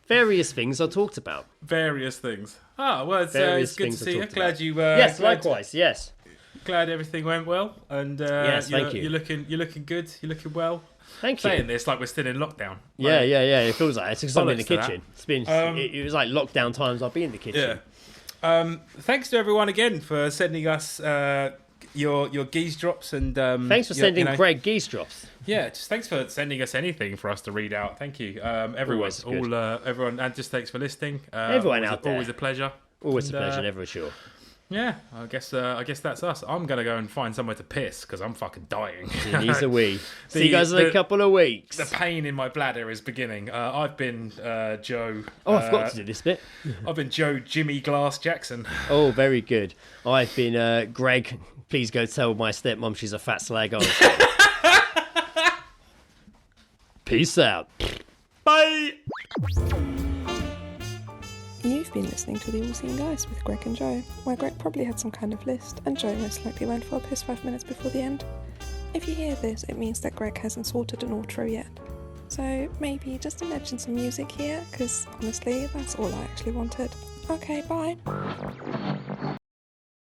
Various things are talked about. Various things. Well, it's good to see you. Glad you... yes, likewise, yes. Glad everything went well. And yes, thank you. You're looking good. You're looking well. Thank you. Saying this like we're still in lockdown. Yeah. It feels like it because I'm in the kitchen. It's been it was like lockdown times. I'll be in the kitchen. Yeah. Thanks to everyone again for sending us your geese drops and thanks for sending Greg geese drops. Yeah, just thanks for sending us anything for us to read out. Thank you, everyone. Everyone, and just thanks for listening. Everyone out there. Always a pleasure. Always a pleasure. Never a chore. Yeah, I guess that's us. I'm gonna go and find somewhere to piss because I'm fucking dying. Needs a wee. See you guys in a couple of weeks. The pain in my bladder is beginning. I've been Joe. Oh, I forgot to do this bit. I've been Joe Jimmy Glass Jackson. Oh, very good. I've been Greg. Please go tell my stepmom she's a fat slag on. Peace out. Bye. You've been listening to The All-Seeing Guys with Greg and Joe, where Greg probably had some kind of list, and Joe most likely went for a piss 5 minutes before the end. If you hear this, it means that Greg hasn't sorted an outro yet. So maybe just imagine some music here, because honestly, that's all I actually wanted. Okay, bye.